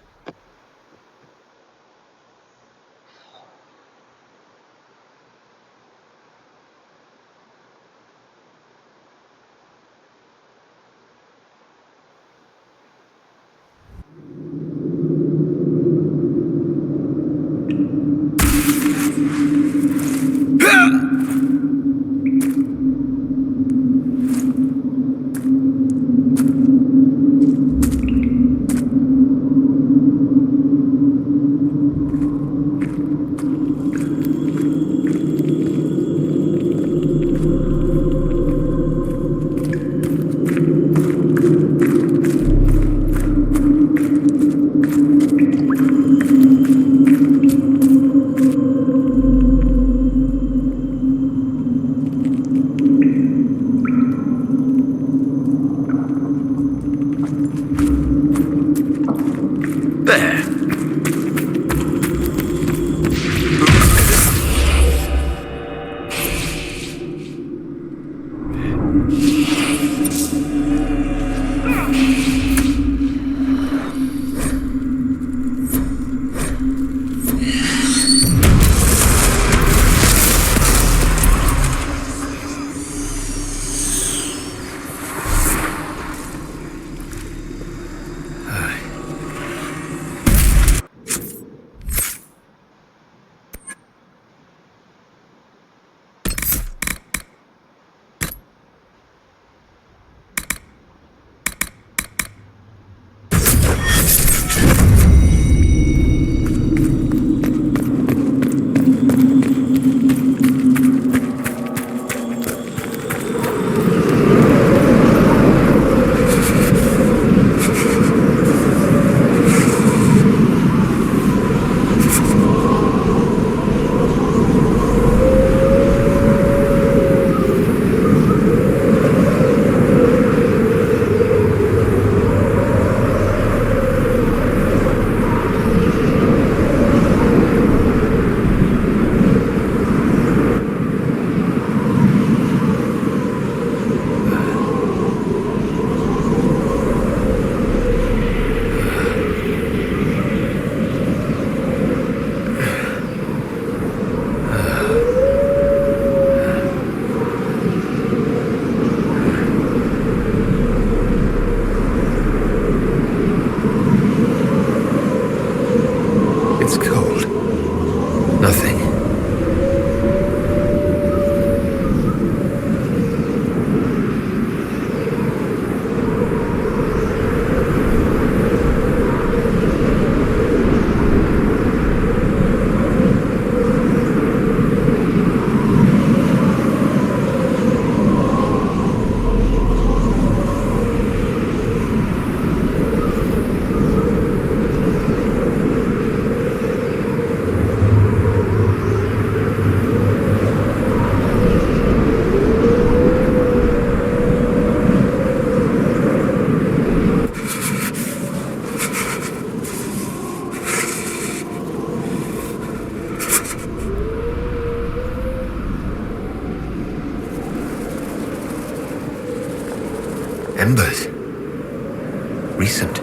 There. Embers. Recent.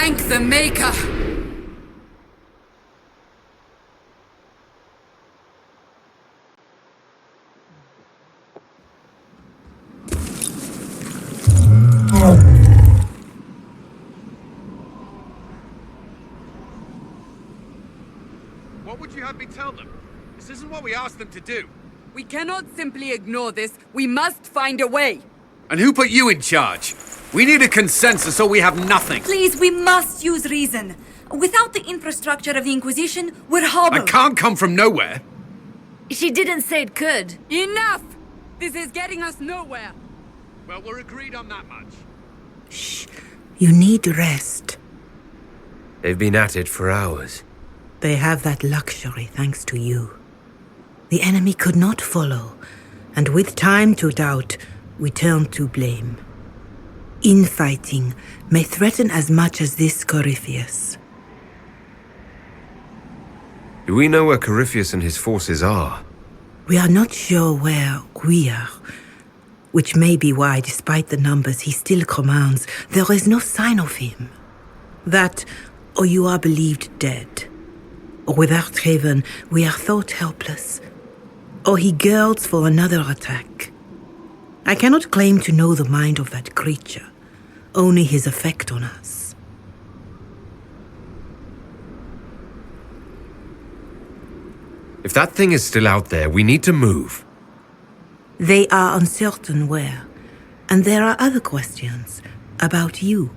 Thank the Maker! What would you have me tell them? This isn't what we asked them to do. We cannot simply ignore this. We must find a way. And who put you in charge? We need a consensus or we have nothing. Please, we must use reason. Without the infrastructure of the Inquisition, we're hobbled. I can't come from nowhere. She didn't say it could. Enough! This is getting us nowhere. Well, we're agreed on that much. Shh. You need rest. They've been at it for hours. They have that luxury thanks to you. The enemy could not follow, and with time to doubt, we turn to blame. Infighting may threaten as much as this Corypheus. Do we know where Corypheus and his forces are? We are not sure where we are, which may be why, despite the numbers he still commands, there is no sign of him. That, or you are believed dead. Or without Haven, we are thought helpless. Or he girds for another attack. I cannot claim to know the mind of that creature, only his effect on us. If that thing is still out there, we need to move. They are uncertain where. And there are other questions about you.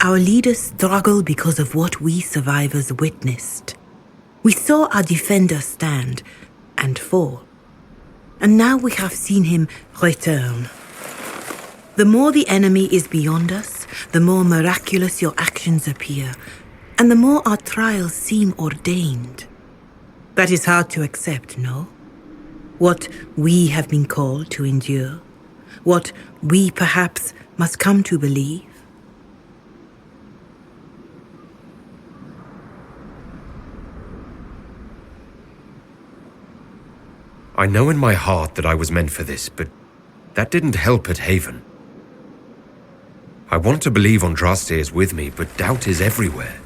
Our leaders struggle because of what we survivors witnessed. We saw our defender stand and fall. And now we have seen him return. The more the enemy is beyond us, the more miraculous your actions appear, and the more our trials seem ordained. That is hard to accept, no? What we have been called to endure, what we perhaps must come to believe. I know in my heart that I was meant for this, but that didn't help at Haven. I want to believe Andraste is with me, but doubt is everywhere.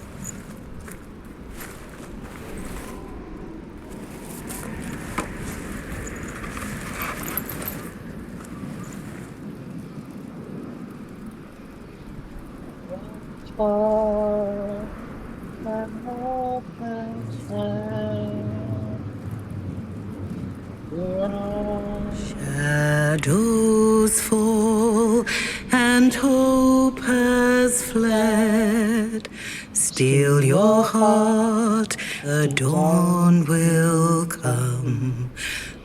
Shadows fall and hope has fled. Still your heart, the dawn will come.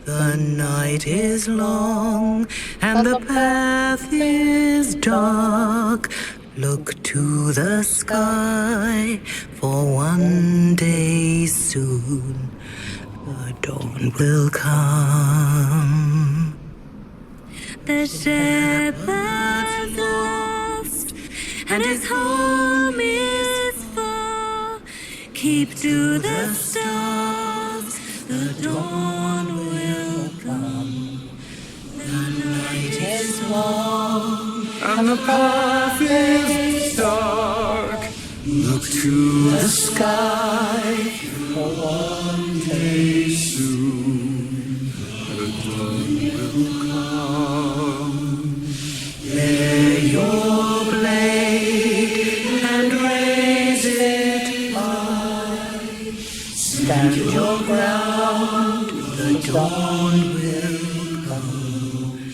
The night is long and the path is dark. Look to the sky, for one day soon the dawn will come. The shepherd's lost, and his home is far. Keep to the stars, the dawn will come. The night is long, and the path is dark. Look to the sky, for one day soon the dawn will come. Lay your blade and raise it high. Stand your ground, the dawn will come.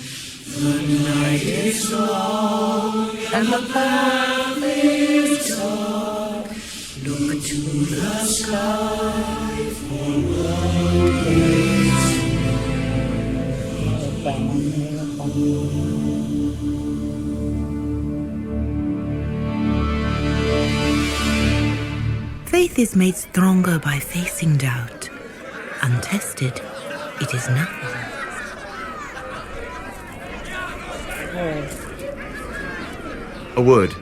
The night is long and the path is dark. Look to the sky for one day. Faith is made stronger by facing doubt. Untested, it is nothing. A word.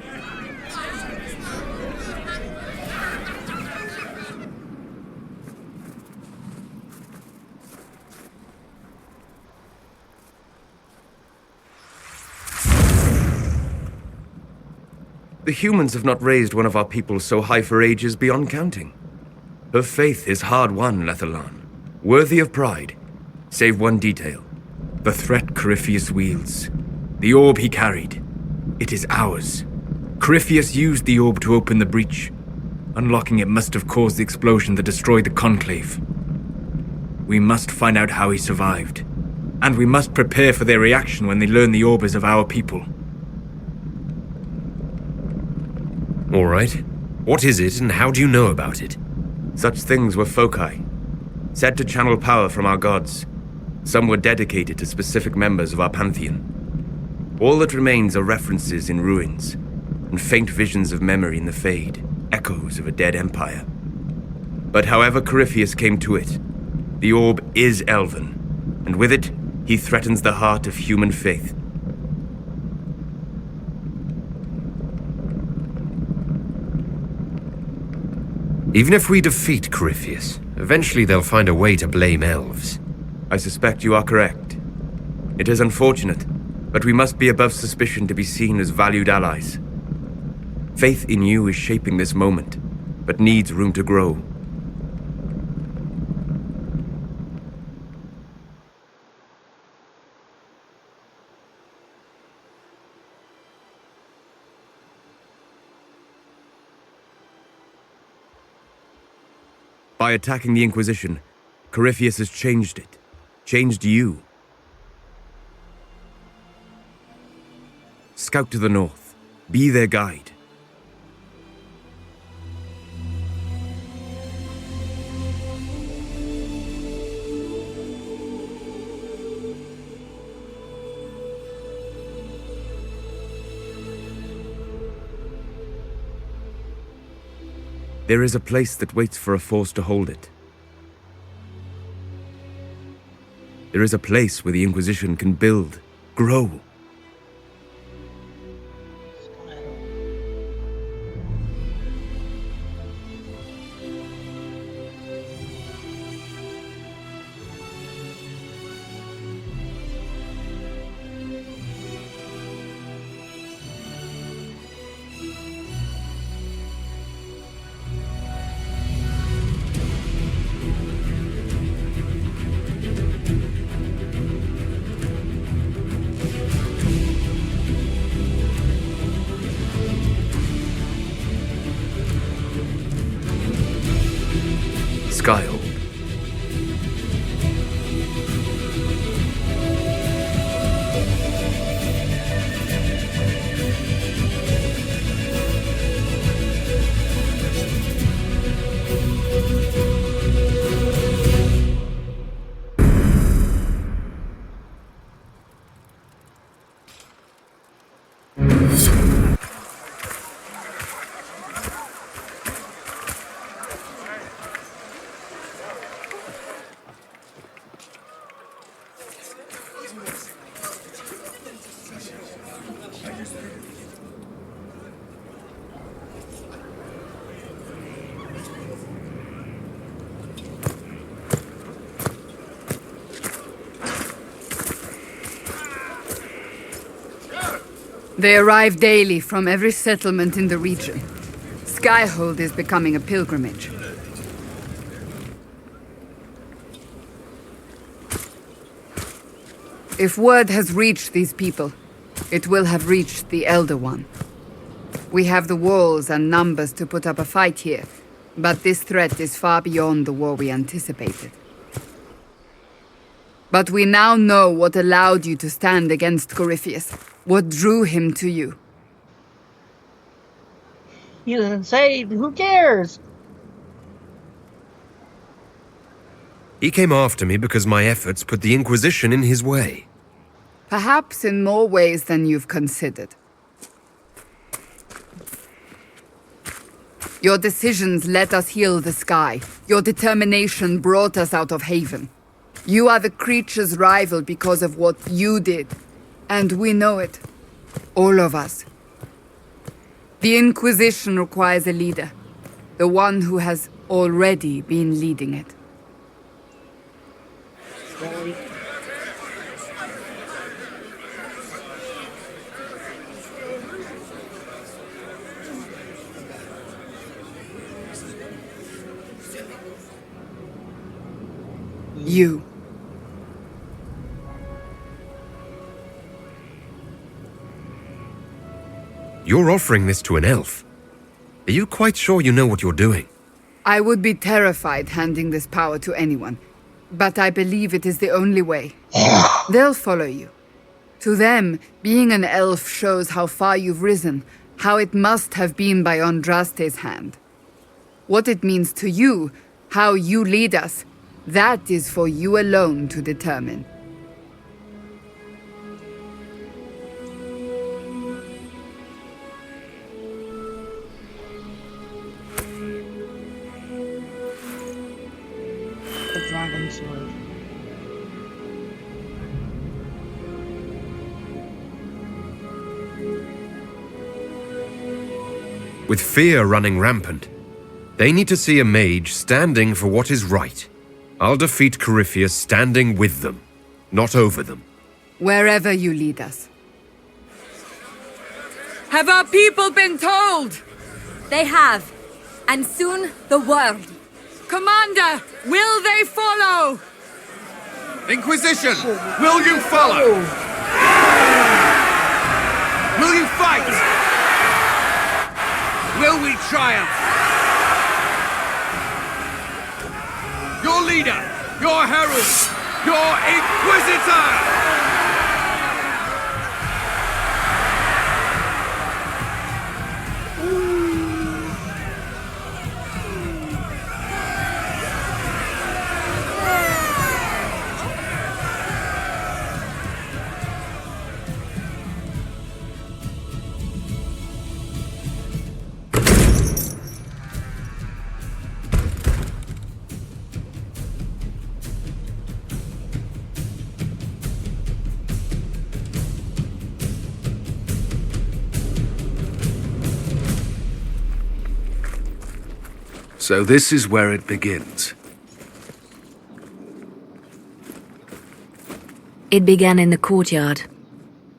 The humans have not raised one of our people so high for ages beyond counting. Her faith is hard-won, Lethalan, worthy of pride, save one detail. The threat Corypheus wields. The orb he carried. It is ours. Corypheus used the orb to open the breach. Unlocking it must have caused the explosion that destroyed the Conclave. We must find out how he survived. And we must prepare for their reaction when they learn the orb is of our people. All right. What is it, and how do you know about it? Such things were foci, said to channel power from our gods. Some were dedicated to specific members of our pantheon. All that remains are references in ruins, and faint visions of memory in the Fade, echoes of a dead empire. But however Corypheus came to it, the orb is elven, and with it, he threatens the heart of human faith. Even if we defeat Corypheus, eventually they'll find a way to blame elves. I suspect you are correct. It is unfortunate, but we must be above suspicion to be seen as valued allies. Faith in you is shaping this moment, but needs room to grow. By attacking the Inquisition, Corypheus has changed it. Changed you. scout to the north. Be their guide. There is a place that waits for a force to hold it. There is a place where the Inquisition can build, grow. Skyhold. They arrive daily from every settlement in the region. Skyhold is becoming a pilgrimage. If word has reached these people, it will have reached the Elder One. We have the walls and numbers to put up a fight here, but this threat is far beyond the war we anticipated. But we now know what allowed you to stand against Corypheus, what drew him to you. He doesn't say. Who cares? He came after me because my efforts put the Inquisition in his way. Perhaps in more ways than you've considered. Your decisions let us heal the sky. Your determination brought us out of Haven. You are the creature's rival because of what you did. And we know it. All of us. The Inquisition requires a leader. The one who has already been leading it. You. You're offering this to an elf. Are you quite sure you know what you're doing? I would be terrified handing this power to anyone, but I believe it is the only way. They'll follow you. To them, being an elf shows how far you've risen, how it must have been by Andraste's hand. What it means to you, how you lead us, that is for you alone to determine. The dragon sword. With fear running rampant, they need to see a mage standing for what is right. I'll defeat Corypheus standing with them, not over them. Wherever you lead us. Have our people been told? They have. And soon, the world. Commander, will they follow? Inquisition, will you follow? Will you fight? Will we triumph? Your leader, your herald, your Inquisitor! So this is where it begins. It began in the courtyard.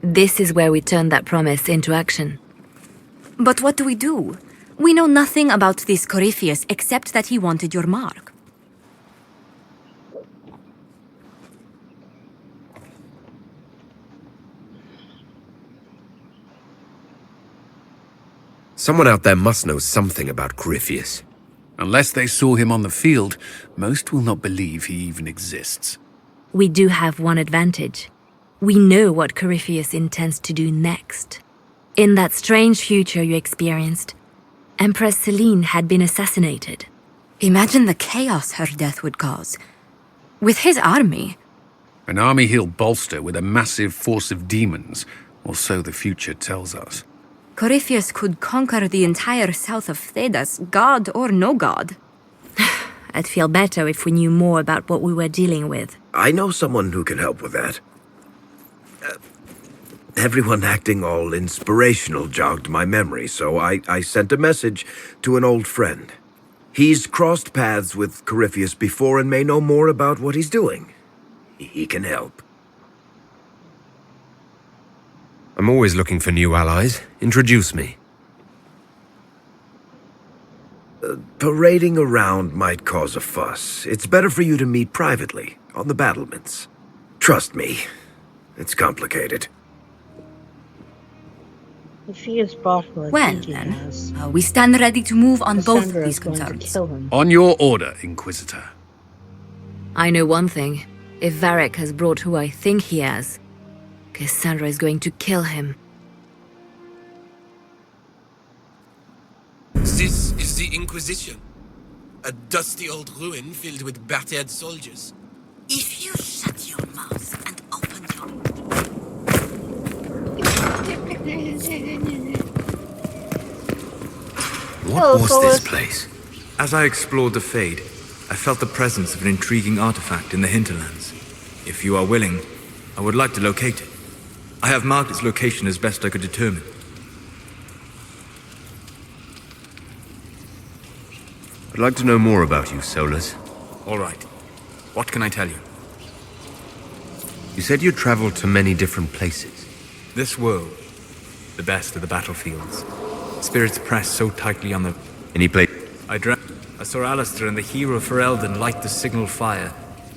This is where we turned that promise into action. But what do we do? We know nothing about this Corypheus except that he wanted your mark. Someone out there must know something about Corypheus. Unless they saw him on the field, most will not believe he even exists. We do have one advantage. We know what Corypheus intends to do next. In that strange future you experienced, Empress Celine had been assassinated. Imagine the chaos her death would cause. With his army. An army he'll bolster with a massive force of demons, or so the future tells us. Corypheus could conquer the entire south of Thedas, god or no god. I'd feel better if we knew more about what we were dealing with. I know someone who can help with that. Everyone acting all inspirational jogged my memory, so I sent a message to an old friend. He's crossed paths with Corypheus before and may know more about what he's doing. He can help. I'm always looking for new allies. Introduce me. Parading around might cause a fuss. It's better for you to meet privately, on the battlements. Trust me, it's complicated. If he is bought what Well, then, we stand ready to move on both Cassandra these is going to concerns. kill him. On your order, Inquisitor. I know one thing. If Varric has brought who I think he has, Cassandra is going to kill him. This is the Inquisition. A dusty old ruin filled with battered soldiers. If you shut your mouth and open What was this place? As I explored the Fade, I felt the presence of an intriguing artifact in the hinterlands. If you are willing, I would like to locate it. I have marked its location as best I could determine. I'd like to know more about you, Solus. All right. What can I tell you? You said you traveled to many different places. This world, the best of the battlefields. Spirits press so tightly on the... Any place? I saw Alistair and the hero Ferelden light the signal fire.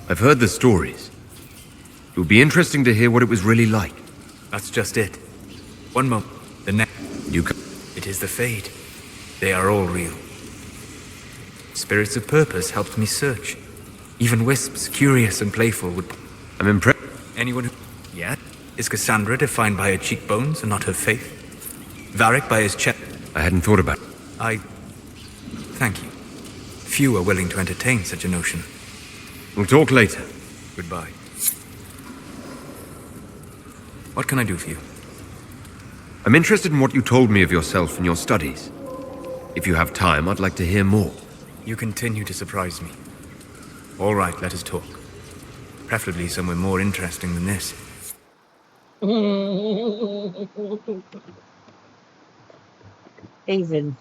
I've heard the stories. It would be interesting to hear what it was really like. That's just it. One moment, the next. It is the Fade. They are all real. Spirits of Purpose helped me search. Even Wisps, curious and playful, would... I'm impressed. Anyone who... Yeah? Is Cassandra defined by her cheekbones and not her faith? Varric by his chest? I hadn't thought about it. Thank you. Few are willing to entertain such a notion. We'll talk later. Goodbye. What can I do for you? I'm interested in what you told me of yourself and your studies. If you have time, I'd like to hear more. You continue to surprise me. All right, let us talk. Preferably somewhere more interesting than this. Haven.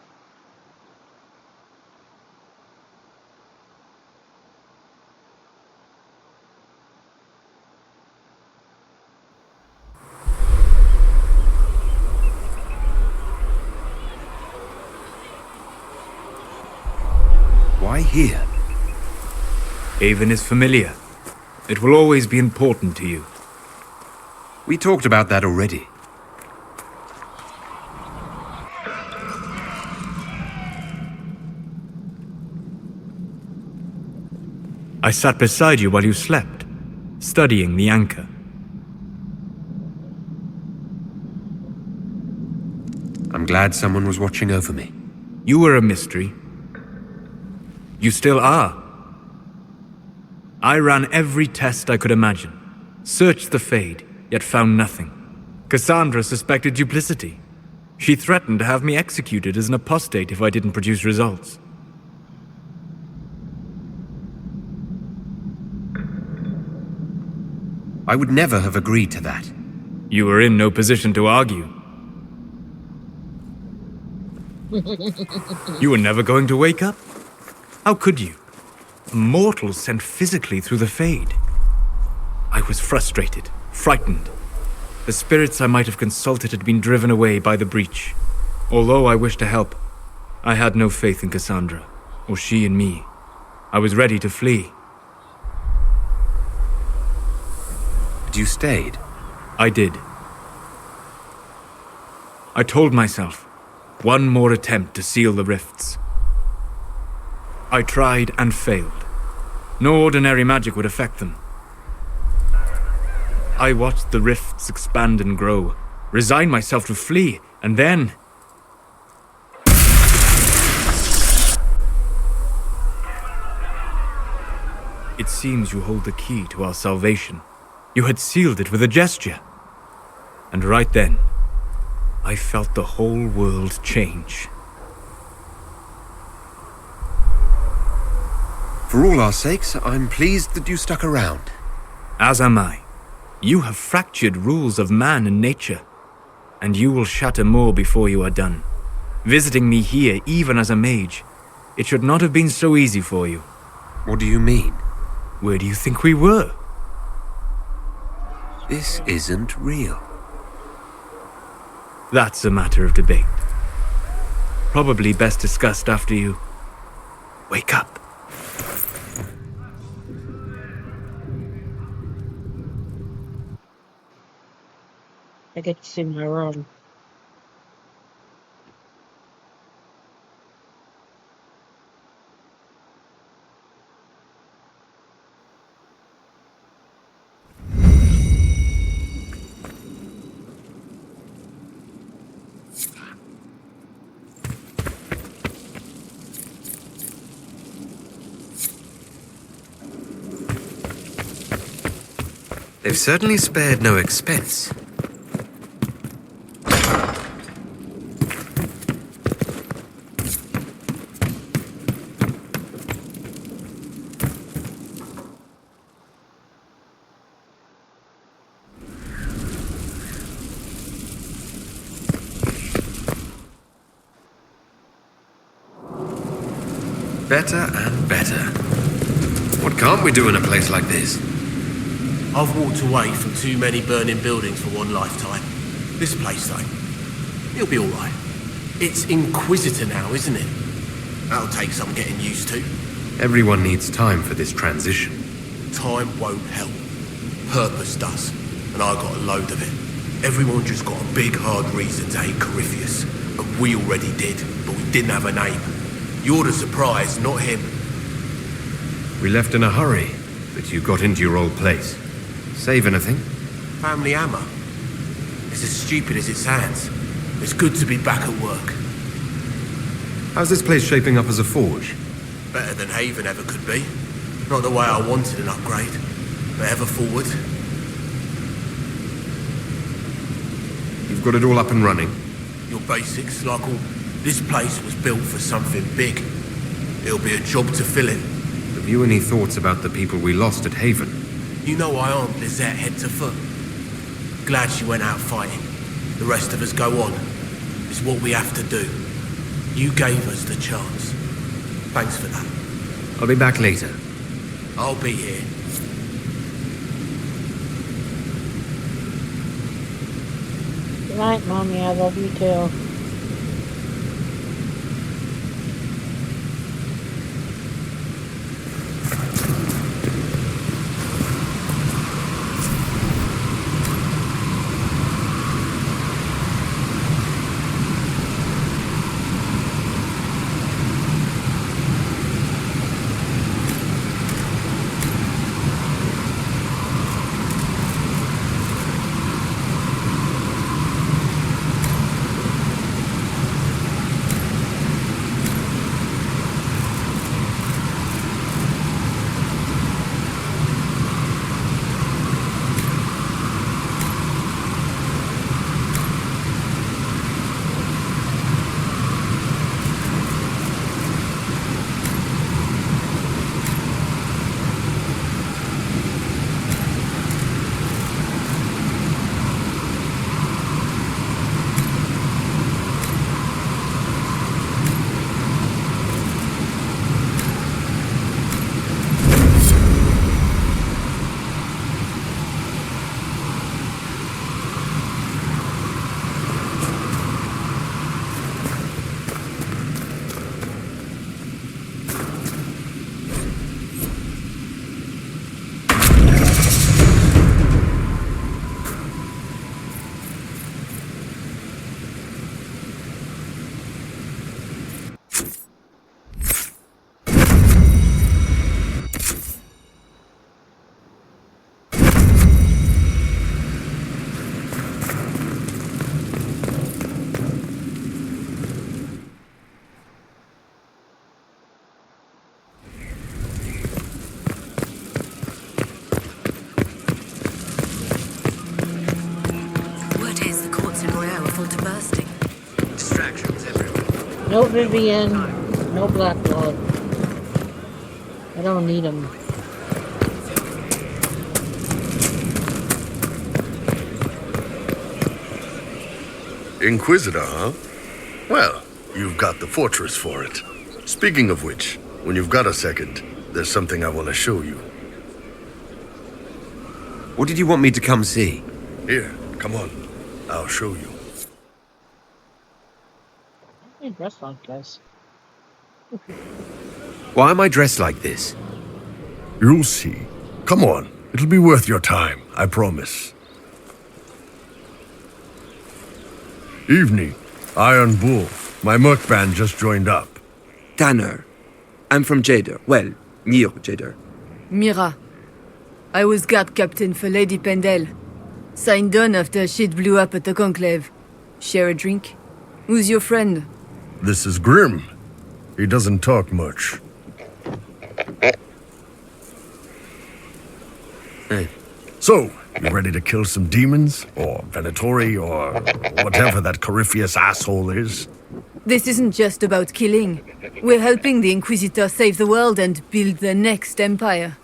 Why here? Haven is familiar. It will always be important to you. We talked about that already. I sat beside you while you slept, studying the anchor. I'm glad someone was watching over me. You were a mystery. You still are. I ran every test I could imagine. Searched the Fade, yet found nothing. Cassandra suspected duplicity. She threatened to have me executed as an apostate if I didn't produce results. I would never have agreed to that. You were in no position to argue. You were never going to wake up. How could you? A mortal sent physically through the Fade. I was frustrated, frightened. The spirits I might have consulted had been driven away by the breach. Although I wished to help, I had no faith in Cassandra, or she in me. I was ready to flee. But you stayed? I did. I told myself, one more attempt to seal the rifts. I tried and failed. No ordinary magic would affect them. I watched the rifts expand and grow, resigned myself to flee, and then... It seems you hold the key to our salvation. You had sealed it with a gesture. And right then, I felt the whole world change. For all our sakes, I'm pleased that you stuck around. As am I. You have fractured rules of man and nature, and you will shatter more before you are done. Visiting me here, even as a mage, it should not have been so easy for you. What do you mean? Where do you think we were? This isn't real. That's a matter of debate. Probably best discussed after you wake up. I get to see my room. They've certainly spared no expense. Better and better. What can't we do in a place like this? I've walked away from too many burning buildings for one lifetime. This place, though, it'll be alright. It's Inquisitor now, isn't it? That'll take some getting used to. Everyone needs time for this transition. Time won't help. Purpose does, and I got a load of it. Everyone just got a big hard reason to hate Corypheus, and we already did, but we didn't have a name. You're the surprise, not him. We left in a hurry, but you got into your old place. Save anything? Family hammer. It's as stupid as it sounds. It's good to be back at work. How's this place shaping up as a forge? Better than Haven ever could be. Not the way I wanted an upgrade, but ever forward. You've got it all up and running? Your basics, like all... This place was built for something big. It'll be a job to fill in. Have you any thoughts about the people we lost at Haven? You know I armed Lizette head to foot. Glad she went out fighting. The rest of us go on. It's what we have to do. You gave us the chance. Thanks for that. I'll be back later. I'll be here. Good night, Mommy. I love you too. No Vivian, no Black Blood. I don't need them. Inquisitor, huh? Well, you've got the fortress for it. Speaking of which, when you've got a second, there's something I want to show you. What did you want me to come see? Here, come on. I'll show you. I dress like this. Why am I dressed like this? You'll see. Come on. It'll be worth your time, I promise. Evening. Iron Bull. My merc band just joined up. Tanner. I'm from Jader. Well, near Jader. Mira. I was guard captain for Lady Pendel. Signed on after shit blew up at the Conclave. Share a drink? Who's your friend? This is Grim. He doesn't talk much. Hey. So, you ready to kill some demons? Or Venatori? Or whatever that Corypheus asshole is? This isn't just about killing. We're helping the Inquisitor save the world and build the next empire.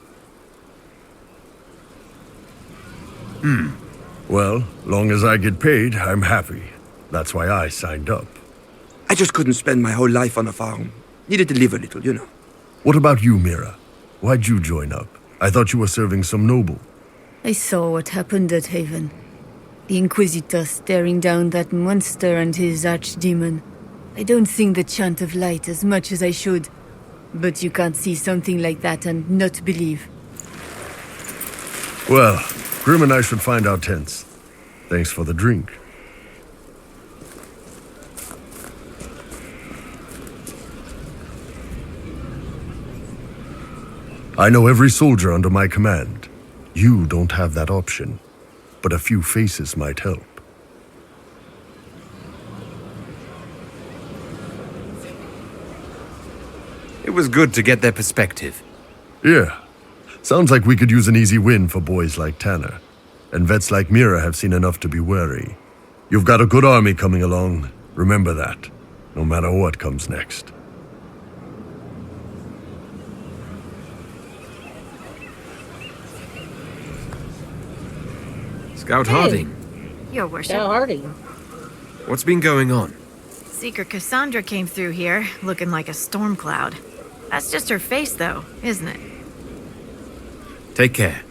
Well, long as I get paid, I'm happy. That's why I signed up. I just couldn't spend my whole life on a farm. Needed to live a little, you know. What about you, Mira? Why'd you join up? I thought you were serving some noble. I saw what happened at Haven. The Inquisitor staring down that monster and his archdemon. I don't sing the chant of light as much as I should. But you can't see something like that and not believe. Well, Grim and I should find our tents. Thanks for the drink. I know every soldier under my command. You don't have that option, but a few faces might help. It was good to get their perspective. Yeah. Sounds like we could use an easy win for boys like Tanner. And vets like Mira have seen enough to be wary. You've got a good army coming along. Remember that, no matter what comes next. Scout Harding. Your worship. Scout Harding. What's been going on? Seeker Cassandra came through here, looking like a storm cloud. That's just her face, though, isn't it? Take care.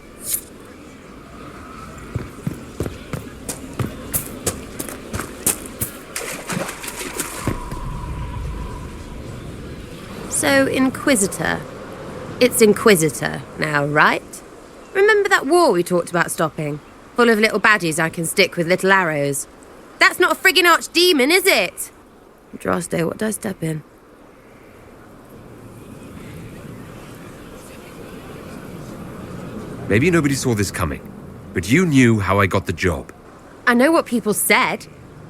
So, Inquisitor. It's Inquisitor now, right? Remember that war we talked about stopping? Full of little baddies I can stick with little arrows. That's not a friggin' archdemon, is it? Droste, what did I step in? Maybe nobody saw this coming, but you knew how I got the job. I know what people said,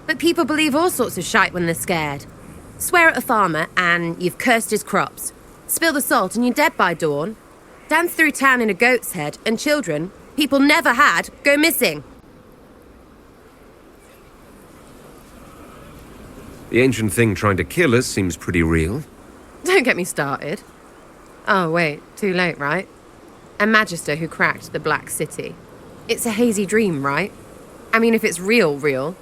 but people believe all sorts of shite when they're scared. Swear at a farmer and you've cursed his crops. Spill the salt and you're dead by dawn. Dance through town in a goat's head and children people never had go missing. The ancient thing trying to kill us seems pretty real. Don't get me started. Oh, wait, too late, right? A magister who cracked the Black City. It's a hazy dream, right? I mean, if it's real,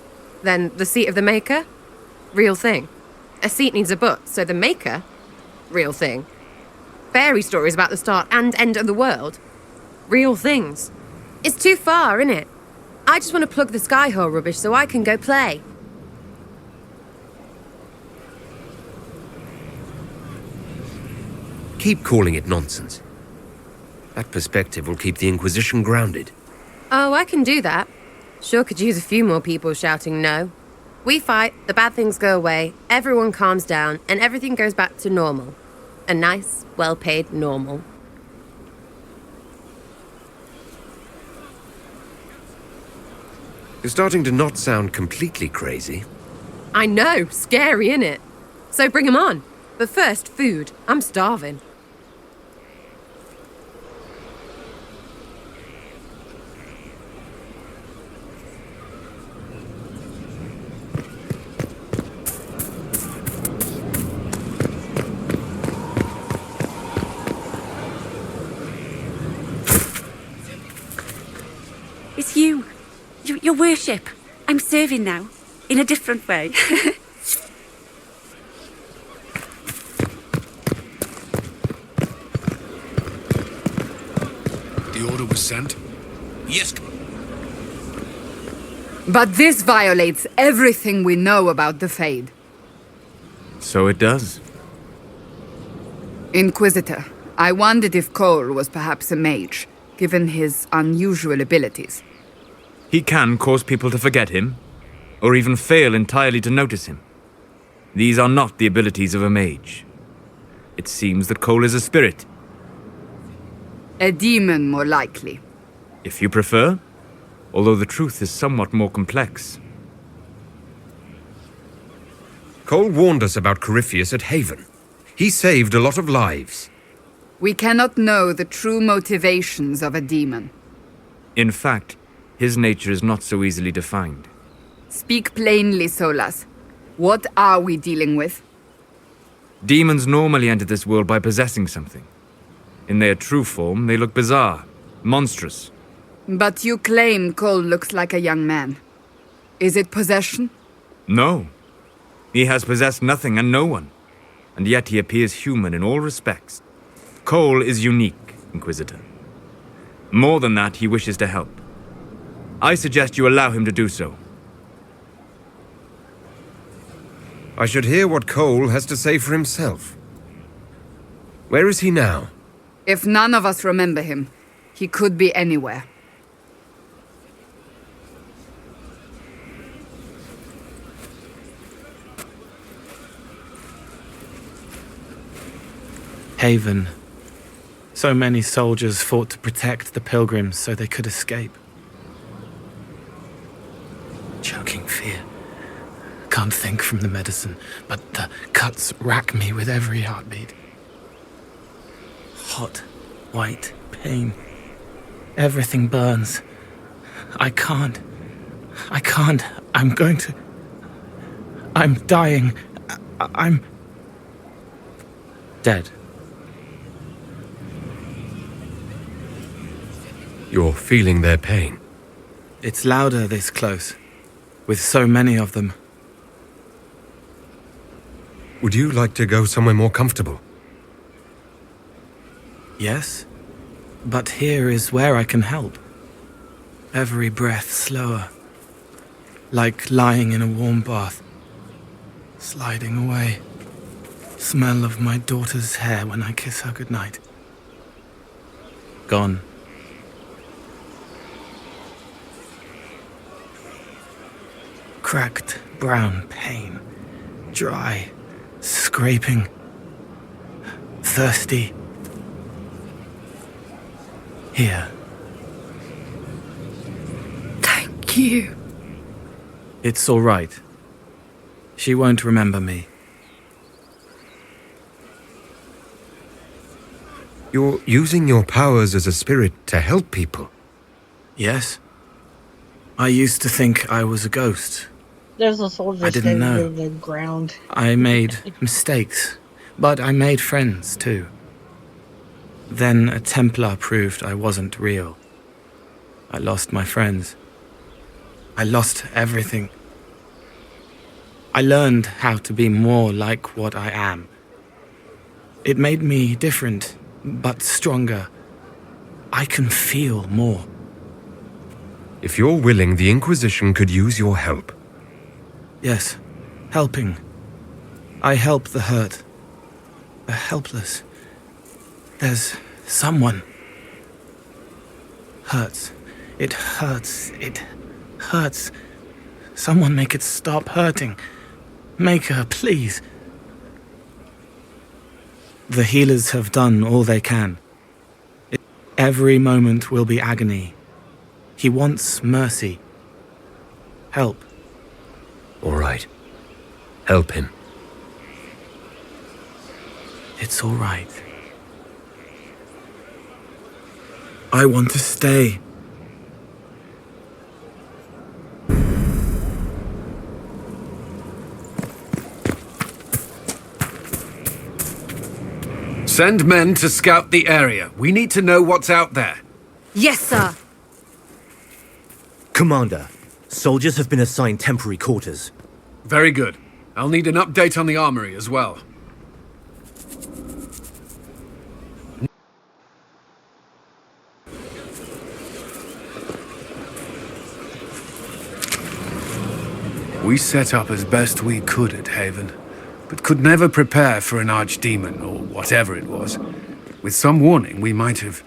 then the seat of the Maker? Real thing. A seat needs a butt, so the Maker? Real thing. Fairy stories about the start and end of the world? Real things. It's too far, innit? I just want to plug the Skyhole rubbish so I can go play. Keep calling it nonsense. That perspective will keep the Inquisition grounded. Oh, I can do that. Sure could use a few more people shouting no. We fight, the bad things go away, everyone calms down, and everything goes back to normal. A nice, well-paid normal. You're starting to not sound completely crazy. I know, scary, innit? So bring 'em on. But first, food. I'm starving. Your worship, I'm serving now, in a different way. The order was sent? Yes. But this violates everything we know about the Fade. So it does. Inquisitor, I wondered if Cole was perhaps a mage, given his unusual abilities. He can cause people to forget him, or even fail entirely to notice him. These are not the abilities of a mage. It seems that Cole is a spirit. A demon, more likely. If you prefer, although the truth is somewhat more complex. Cole warned us about Corypheus at Haven. He saved a lot of lives. We cannot know the true motivations of a demon. In fact, his nature is not so easily defined. Speak plainly, Solas. What are we dealing with? Demons normally enter this world by possessing something. In their true form, they look bizarre, monstrous. But you claim Cole looks like a young man. Is it possession? No. He has possessed nothing and no one. And yet he appears human in all respects. Cole is unique, Inquisitor. More than that, he wishes to help. I suggest you allow him to do so. I should hear what Cole has to say for himself. Where is he now? If none of us remember him, he could be anywhere. Haven. So many soldiers fought to protect the pilgrims so they could escape. Choking fear. Can't think from the medicine, but the cuts rack me with every heartbeat. Hot, white pain. Everything burns. I can't. I'm going to... I'm dying. I'm... dead. You're feeling their pain. It's louder this close, with so many of them. Would you like to go somewhere more comfortable? Yes, but here is where I can help. Every breath slower, like lying in a warm bath, sliding away. Smell of my daughter's hair when I kiss her goodnight. Gone. Cracked brown pain, dry, scraping, thirsty. Here. Thank you. It's all right. She won't remember me. You're using your powers as a spirit to help people. Yes. I used to think I was a ghost. There's a soldier I didn't standing know. in the ground. I made mistakes, but I made friends too. Then a Templar proved I wasn't real. I lost my friends. I lost everything. I learned how to be more like what I am. It made me different, but stronger. I can feel more. If you're willing, the Inquisition could use your help. Yes, helping. I help the hurt, the helpless. There's someone. Hurts. It hurts. It hurts. Someone make it stop hurting. Make her, please. The healers have done all they can. Every moment will be agony. He wants mercy. Help. All right. Help him. It's all right. I want to stay. Send men to scout the area. We need to know what's out there. Yes, sir. Commander, Soldiers have been assigned temporary quarters. Very good. I'll need an update on the armory as well. We set up as best we could at Haven, but could never prepare for an archdemon, or whatever it was. With some warning, we might have...